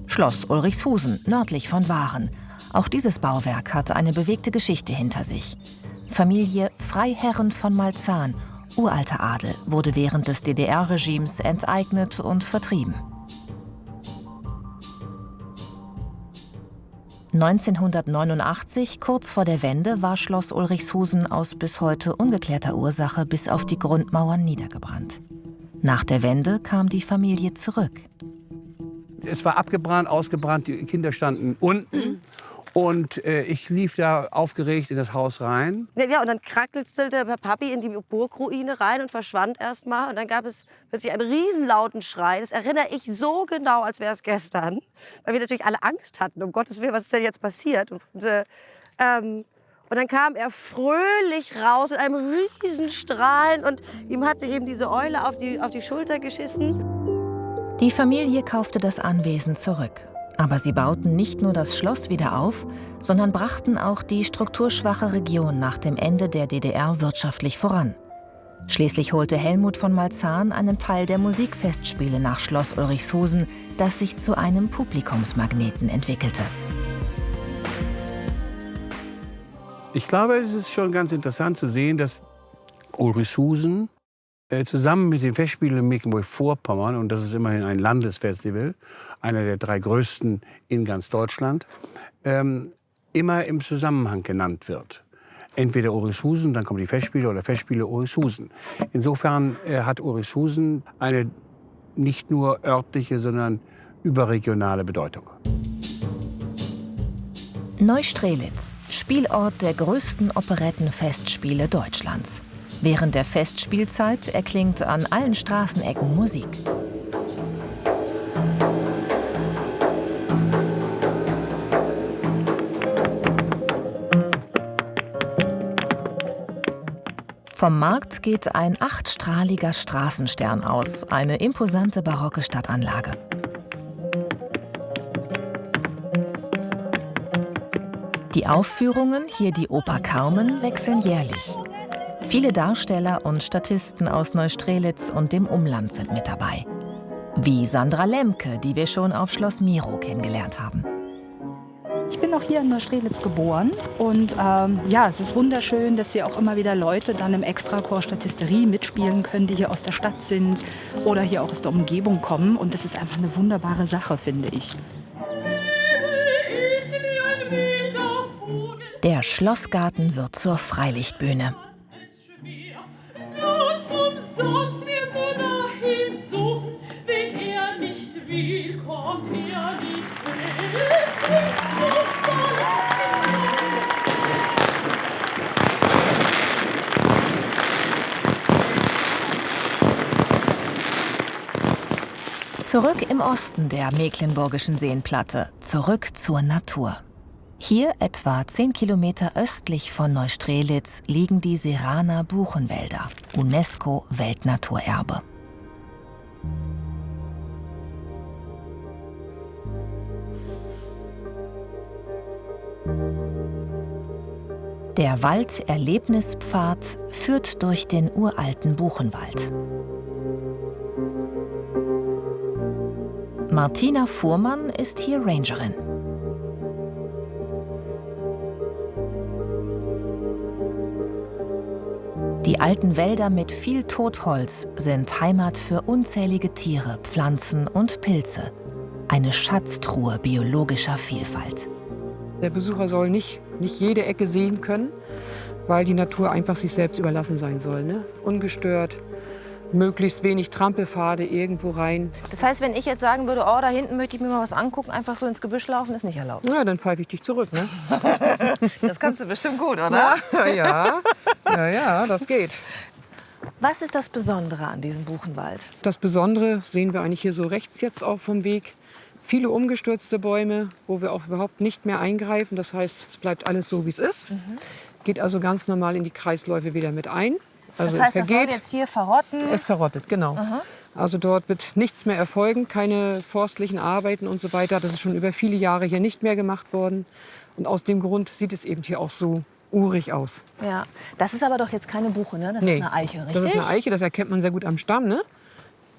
Schloss Ulrichshusen, nördlich von Waren. Auch dieses Bauwerk hat eine bewegte Geschichte hinter sich. Familie Freiherren von Malzahn, uralter Adel, wurde während des DDR-Regimes enteignet und vertrieben. 1989, kurz vor der Wende, war Schloss Ulrichshusen aus bis heute ungeklärter Ursache bis auf die Grundmauern niedergebrannt. Nach der Wende kam die Familie zurück. Es war abgebrannt, ausgebrannt, die Kinder standen unten. Und ich lief da aufgeregt in das Haus rein. Ja, und dann krackelte der Papi in die Burgruine rein und verschwand erst mal. Und dann gab es plötzlich einen riesenlauten Schrei. Das erinnere ich so genau, als wäre es gestern. Weil wir natürlich alle Angst hatten. Um Gottes Willen, was ist denn jetzt passiert? Und dann kam er fröhlich raus mit einem Riesenstrahlen. Und ihm hatte eben diese Eule auf die Schulter geschissen. Die Familie kaufte das Anwesen zurück. Aber sie bauten nicht nur das Schloss wieder auf, sondern brachten auch die strukturschwache Region nach dem Ende der DDR wirtschaftlich voran. Schließlich holte Helmut von Malzahn einen Teil der Musikfestspiele nach Schloss Ulrichshusen, das sich zu einem Publikumsmagneten entwickelte. Ich glaube, es ist schon ganz interessant zu sehen, dass Ulrichshusen zusammen mit den Festspielen in Mecklenburg-Vorpommern, und das ist immerhin ein Landesfestival, einer der 3 größten in ganz Deutschland, immer im Zusammenhang genannt wird. Entweder Ulrichshusen, dann kommen die Festspiele, oder Festspiele Ulrichshusen. Insofern hat Ulrichshusen eine nicht nur örtliche, sondern überregionale Bedeutung. Neustrelitz, Spielort der größten Operettenfestspiele Deutschlands. Während der Festspielzeit erklingt an allen Straßenecken Musik. Vom Markt geht ein 8-strahliger Straßenstern aus, eine imposante barocke Stadtanlage. Die Aufführungen, hier die Oper Carmen, wechseln jährlich. Viele Darsteller und Statisten aus Neustrelitz und dem Umland sind mit dabei. Wie Sandra Lemke, die wir schon auf Schloss Miro kennengelernt haben. Ich bin auch hier in Neustrelitz geboren und es ist wunderschön, dass hier auch immer wieder Leute dann im Extrachor Statisterie mitspielen können, die hier aus der Stadt sind oder hier auch aus der Umgebung kommen. Und das ist einfach eine wunderbare Sache, finde ich. Der Schlossgarten wird zur Freilichtbühne. Zurück im Osten der Mecklenburgischen Seenplatte, zurück zur Natur. Hier, etwa 10 Kilometer östlich von Neustrelitz, liegen die Seraner Buchenwälder, UNESCO-Weltnaturerbe. Der Walderlebnispfad führt durch den uralten Buchenwald. Martina Fuhrmann ist hier Rangerin. Die alten Wälder mit viel Totholz sind Heimat für unzählige Tiere, Pflanzen und Pilze. Eine Schatztruhe biologischer Vielfalt. Der Besucher soll nicht jede Ecke sehen können, weil die Natur einfach sich selbst überlassen sein soll. Ne? Ungestört, möglichst wenig Trampelpfade irgendwo rein. Das heißt, wenn ich jetzt sagen würde, oh, da hinten möchte ich mir mal was angucken, einfach so ins Gebüsch laufen, ist nicht erlaubt? Ja, dann pfeife ich dich zurück. Ne? Das kannst du bestimmt gut, oder? Ja, das geht. Was ist das Besondere an diesem Buchenwald? Das Besondere sehen wir eigentlich hier so rechts jetzt auch vom Weg. Viele umgestürzte Bäume, wo wir auch überhaupt nicht mehr eingreifen. Das heißt, es bleibt alles so, wie es ist. Geht also ganz normal in die Kreisläufe wieder mit ein. Also das heißt, es das soll jetzt hier verrotten? Es verrottet, genau. Also dort wird nichts mehr erfolgen, keine forstlichen Arbeiten und so weiter. Das ist schon über viele Jahre hier nicht mehr gemacht worden. Und aus dem Grund sieht es eben hier auch so urig aus. Ja, das ist aber doch jetzt keine Buche, ne? Das ist eine Eiche, richtig? Das ist eine Eiche, das erkennt man sehr gut am Stamm. Ne?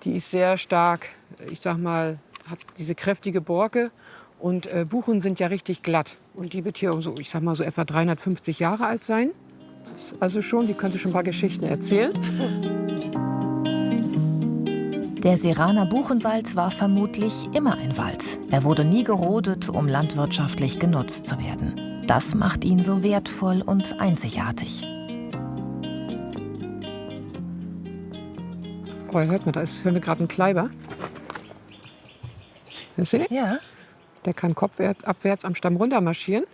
Die ist sehr stark, ich sag mal, hat diese kräftige Borke. Und Buchen sind ja richtig glatt. Und die wird hier so, ich sag mal, so etwa 350 Jahre alt sein. Also schon, die könnte schon ein paar Geschichten erzählen. Der Seraner Buchenwald war vermutlich immer ein Wald. Er wurde nie gerodet, um landwirtschaftlich genutzt zu werden. Das macht ihn so wertvoll und einzigartig. Oh, hört mal, da hören wir gerade einen Kleiber. Hörst du den? Ja. Der kann kopfabwärts am Stamm runter marschieren.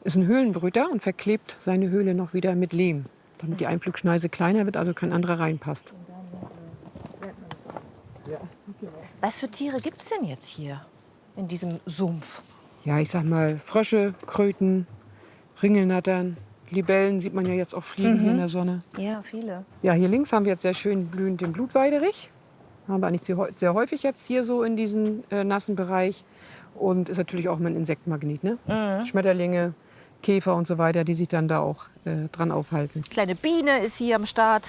Ist ein Höhlenbrüter und verklebt seine Höhle noch wieder mit Lehm, damit die Einflugschneise kleiner wird, also kein anderer reinpasst. Was für Tiere gibt es denn jetzt hier in diesem Sumpf? Ja, ich sag mal Frösche, Kröten, Ringelnattern, Libellen sieht man ja jetzt auch fliegen hier in der Sonne. Ja, viele. Ja, hier links haben wir jetzt sehr schön blühend den Blutweiderich. Haben wir eigentlich sehr häufig jetzt hier so in diesem nassen Bereich. Und ist natürlich auch mal ein Insektenmagnet, ne? Schmetterlinge, Käfer und so weiter, die sich dann da auch dran aufhalten. Kleine Biene ist hier am Start.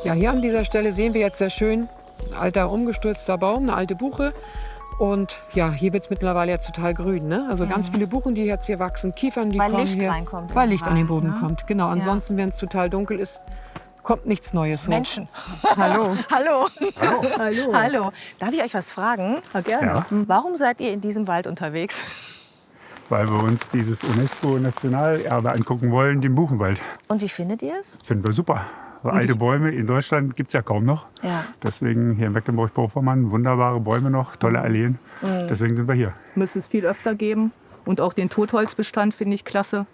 Ja, hier an dieser Stelle sehen wir jetzt sehr schön ein alter umgestürzter Baum, eine alte Buche. Und ja, hier wird es mittlerweile jetzt total grün. Ne? Also ganz viele Buchen, die jetzt hier wachsen, Kiefern, die weil kommen Licht hier. Reinkommt weil Licht an den Boden ne? kommt, genau. Ansonsten, wenn es total dunkel ist, kommt nichts Neues hoch. Menschen. Hallo. Hallo. Hallo. Hallo. Hallo. Darf ich euch was fragen? Gerne. Ja. Warum seid ihr in diesem Wald unterwegs? Weil wir uns dieses UNESCO-Nationalerbe angucken wollen, den Buchenwald. Und wie findet ihr es? Finden wir super. So alte Bäume in Deutschland gibt es ja kaum noch. Ja. Deswegen hier in Mecklenburg-Vorpommern wunderbare Bäume noch, tolle Alleen. Deswegen sind wir hier. Müsste es viel öfter geben. Und auch den Totholzbestand finde ich klasse.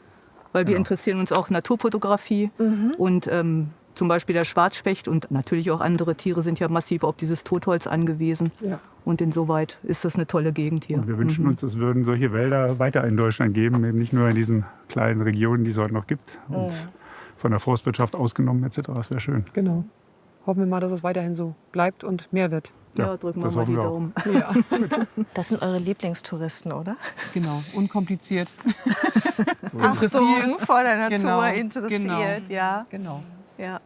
Weil wir interessieren uns auch Naturfotografie. Und zum Beispiel der Schwarzspecht und natürlich auch andere Tiere sind ja massiv auf dieses Totholz angewiesen. Ja. Und insoweit ist das eine tolle Gegend hier. Und wir wünschen uns, es würden solche Wälder weiter in Deutschland geben, eben nicht nur in diesen kleinen Regionen, die es heute noch gibt. Und von der Forstwirtschaft ausgenommen etc. Das wäre schön. Genau. Hoffen wir mal, dass es weiterhin so bleibt und mehr wird. Ja, drücken wir mal die Daumen. Ja. Das sind eure Lieblingstouristen, oder? Genau, unkompliziert. Achtung, vor der Natur Genau, interessiert, ja. Genau. Ja.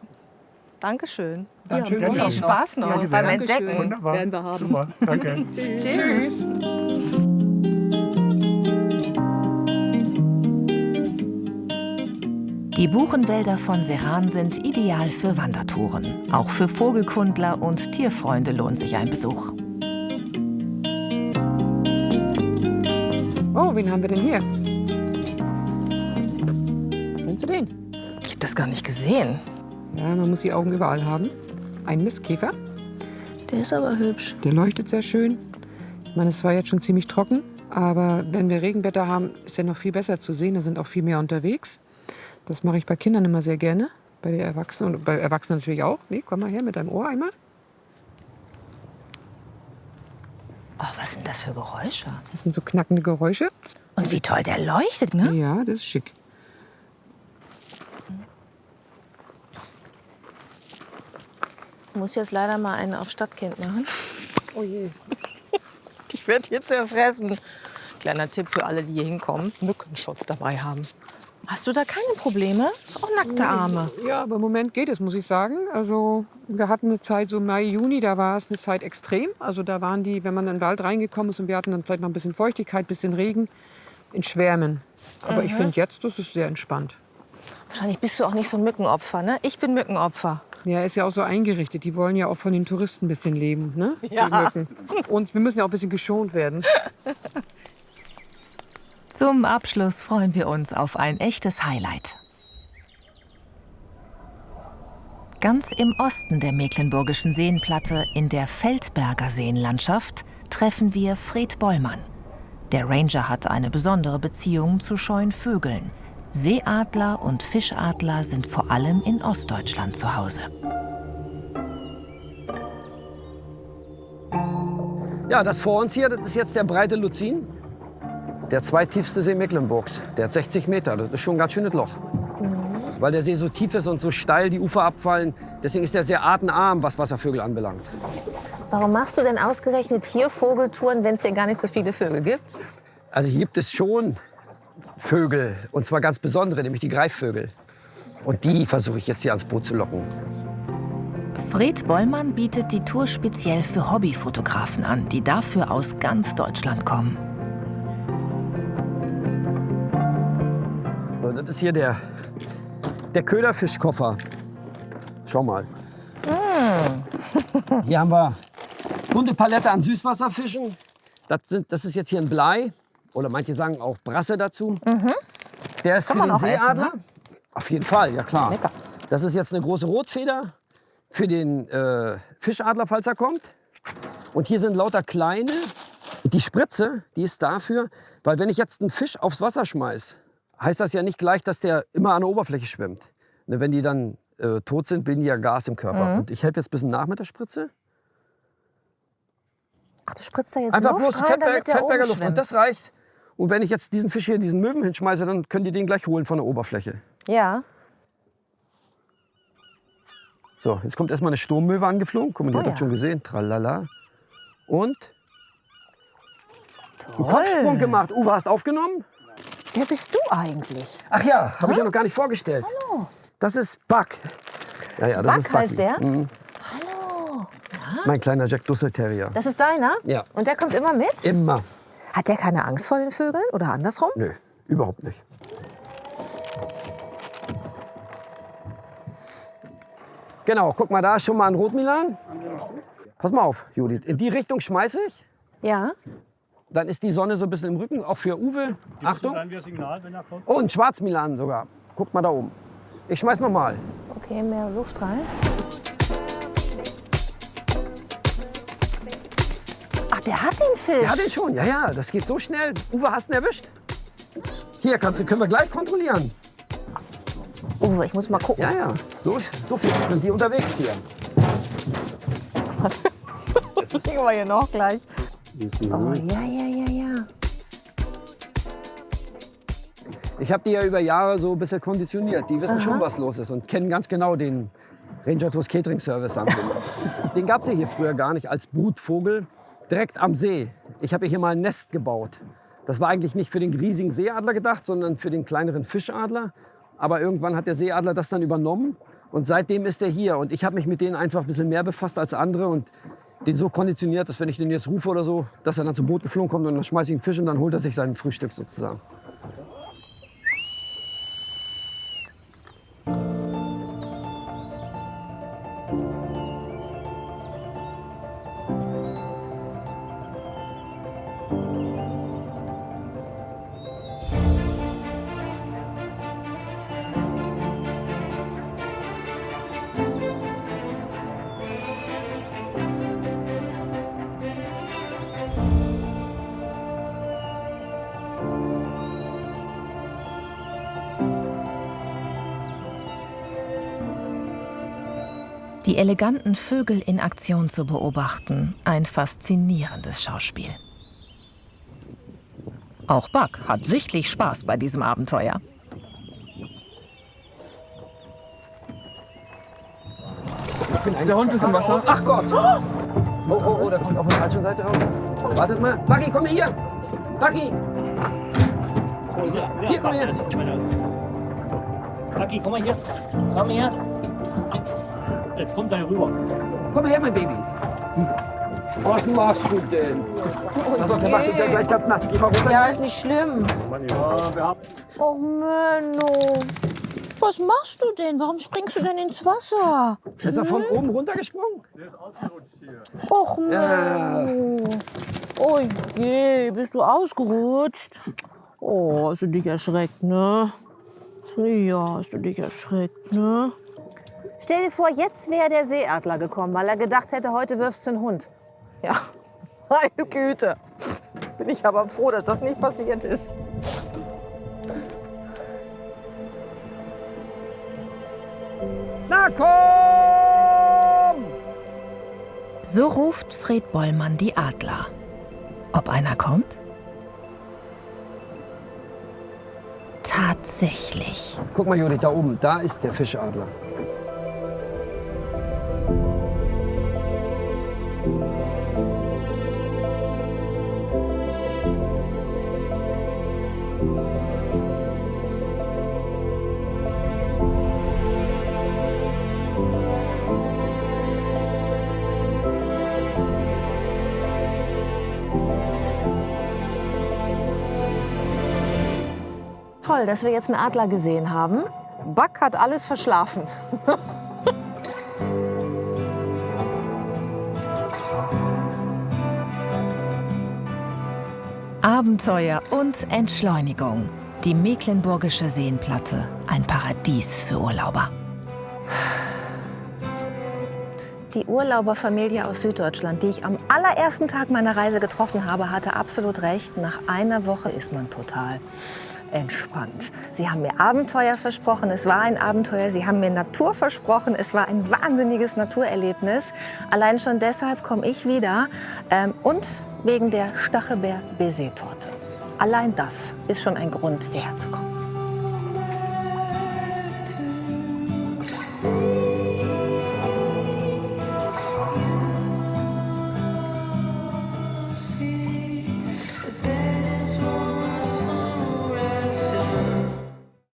Dankeschön. Dann schönen viel Urlaub Spaß noch Ja, beim Dankeschön. Entdecken. Wunderbar. Werden wir haben. Super, danke. Tschüss. Die Buchenwälder von Seran sind ideal für Wandertouren. Auch für Vogelkundler und Tierfreunde lohnt sich ein Besuch. Oh, wen haben wir denn hier? Kennst du den? Ich habe das gar nicht gesehen. Ja, man muss die Augen überall haben. Ein Mistkäfer. Der ist aber hübsch. Der leuchtet sehr schön. Ich meine, es war jetzt schon ziemlich trocken. Aber wenn wir Regenwetter haben, ist er noch viel besser zu sehen. Da sind auch viel mehr unterwegs. Das mache ich bei Kindern immer sehr gerne. Bei den Erwachsenen und bei Erwachsenen natürlich auch. Nee, komm mal her mit deinem Ohr einmal. Oh, was sind das für Geräusche? Das sind so knackende Geräusche. Und wie toll der leuchtet, ne? Ja, das ist schick. Ich muss jetzt leider mal einen auf Stadtkind machen. Oh je. Ich werde jetzt erfressen. Kleiner Tipp für alle, die hier hinkommen: Mückenschutz dabei haben. Hast du da keine Probleme? Ist auch nackte Arme. Ja, aber im Moment geht es, muss ich sagen. Also wir hatten eine Zeit, so Mai, Juni, da war es eine Zeit extrem. Also da waren die, wenn man in den Wald reingekommen ist und wir hatten dann vielleicht noch ein bisschen Feuchtigkeit, ein bisschen Regen, in Schwärmen. Aber ich finde jetzt, das ist sehr entspannt. Wahrscheinlich bist du auch nicht so ein Mückenopfer, ne? Ich bin Mückenopfer. Ja, ist ja auch so eingerichtet. Die wollen ja auch von den Touristen ein bisschen leben, ne? Ja. Die Mücken. Und wir müssen ja auch ein bisschen geschont werden. Zum Abschluss freuen wir uns auf ein echtes Highlight. Ganz im Osten der Mecklenburgischen Seenplatte, in der Feldberger Seenlandschaft, treffen wir Fred Bollmann. Der Ranger hat eine besondere Beziehung zu scheuen Vögeln. Seeadler und Fischadler sind vor allem in Ostdeutschland zu Hause. Ja, das vor uns hier, das ist jetzt der Breite Luzin. Der zweittiefste See Mecklenburgs. Der hat 60 Meter, das ist schon ein ganz schönes Loch. Weil der See so tief ist und so steil die Ufer abfallen. Deswegen ist der sehr artenarm, was Wasservögel anbelangt. Warum machst du denn ausgerechnet hier Vogeltouren, wenn es hier gar nicht so viele Vögel gibt? Also hier gibt es schon Vögel, und zwar ganz besondere, nämlich die Greifvögel. Und die versuche ich jetzt hier ans Boot zu locken. Fred Bollmann bietet die Tour speziell für Hobbyfotografen an, die dafür aus ganz Deutschland kommen. So, das ist hier der Köderfischkoffer. Schau mal. Hier haben wir bunte Palette an Süßwasserfischen. Das ist jetzt hier ein Blei. Oder manche sagen auch Brasse dazu. Der ist für den Seeadler. Essen, ne? Auf jeden Fall, ja klar. Lecker. Das ist jetzt eine große Rotfeder für den Fischadler, falls er kommt. Und hier sind lauter kleine. Und die Spritze, die ist dafür, weil wenn ich jetzt einen Fisch aufs Wasser schmeiß, heißt das ja nicht gleich, dass der immer an der Oberfläche schwimmt. Ne, wenn die dann tot sind, bilden die ja Gas im Körper. Und ich helfe jetzt ein bisschen nach mit der Spritze. Ach, du spritzt da jetzt Einfach Luft bloß rein, damit der Fettberger oben Luft. schwimmt. Und das reicht. Und wenn ich jetzt diesen Fisch hier, diesen Möwen hinschmeiße, dann können die den gleich holen von der Oberfläche. Ja. So, jetzt kommt erstmal eine Sturmmöwe angeflogen. Guck mal, die hat das schon gesehen. Tralala. Und einen Kopfsprung gemacht. Uwe, hast aufgenommen? Wer bist du eigentlich? Ach ja, habe ich ja noch gar nicht vorgestellt. Hallo. Das ist Buck. Ja, das Buck ist Bucky. heißt der? Mhm. Hallo. Na? Mein kleiner Jack Russell Terrier. Das ist deiner? Ja. Und der kommt immer mit? Immer. Hat der keine Angst vor den Vögeln oder andersrum? Nö, überhaupt nicht. Genau, guck mal, da ist schon mal ein Rotmilan. Pass mal auf, Judith. In die Richtung schmeiße ich. Ja. Dann ist die Sonne so ein bisschen im Rücken, auch für Uwe. Achtung. Dann wieder Signal, wenn er kommt. Oh, ein Schwarzmilan sogar. Guck mal da oben. Ich schmeiß noch mal. Okay, mehr Luft rein. Ach, der hat den Fisch. Der hat den schon, ja, ja. Das geht so schnell. Uwe, hast du ihn erwischt? Hier, können wir gleich kontrollieren. Uwe, ich muss mal gucken. Ja, ja. So fix sind die unterwegs hier. Das kriegen wir hier noch gleich. Oh, ja, ja, ja, ja. Ich habe die ja über Jahre so ein bisschen konditioniert. Die wissen schon, was los ist und kennen ganz genau den Ranger Tours Catering Service. Den gab es ja hier früher gar nicht als Brutvogel direkt am See. Ich habe hier mal ein Nest gebaut. Das war eigentlich nicht für den riesigen Seeadler gedacht, sondern für den kleineren Fischadler. Aber irgendwann hat der Seeadler das dann übernommen und seitdem ist er hier. Und ich habe mich mit denen einfach ein bisschen mehr befasst als andere und den so konditioniert, dass wenn ich den jetzt rufe oder so, dass er dann zum Boot geflogen kommt und dann schmeiße ich einen Fisch und dann holt er sich sein Frühstück sozusagen. Die eleganten Vögel in Aktion zu beobachten, ein faszinierendes Schauspiel. Auch Buck hat sichtlich Spaß bei diesem Abenteuer. Der Hund ist im Wasser. Ach Gott! Oh, der kommt auf der falschen Seite raus. Wartet mal. Bucky, komm hier! Bucky! Hier, komm her! Bucky, komm mal hier. Komm her. Jetzt kommt er rüber. Komm her, mein Baby. Was machst du denn? Also, der macht dich ja gleich ganz nass. Geh mal runter. Ja, ist nicht schlimm. Oh, Menno. Was machst du denn? Warum springst du denn ins Wasser? Ist er von oben runtergesprungen? Och, Menno. Oh je, bist du ausgerutscht? Oh, hast du dich erschreckt, ne? Ja, hast du dich erschreckt, ne? Stell dir vor, jetzt wäre der Seeadler gekommen, weil er gedacht hätte, heute wirfst du einen Hund. Ja, meine Güte. Bin ich aber froh, dass das nicht passiert ist. Na komm! So ruft Fred Bollmann die Adler. Ob einer kommt? Tatsächlich. Guck mal, Judith, da oben, da ist der Fischadler. Toll, dass wir jetzt einen Adler gesehen haben. Buck hat alles verschlafen. Abenteuer und Entschleunigung. Die Mecklenburgische Seenplatte, ein Paradies für Urlauber. Die Urlauberfamilie aus Süddeutschland, die ich am allerersten Tag meiner Reise getroffen habe, hatte absolut recht. Nach einer Woche ist man total entspannt. Sie haben mir Abenteuer versprochen, es war ein Abenteuer. Sie haben mir Natur versprochen, es war ein wahnsinniges Naturerlebnis. Allein schon deshalb komme ich wieder und wegen der Stachelbeer-Baiser-Torte. Allein das ist schon ein Grund, hierher zu kommen.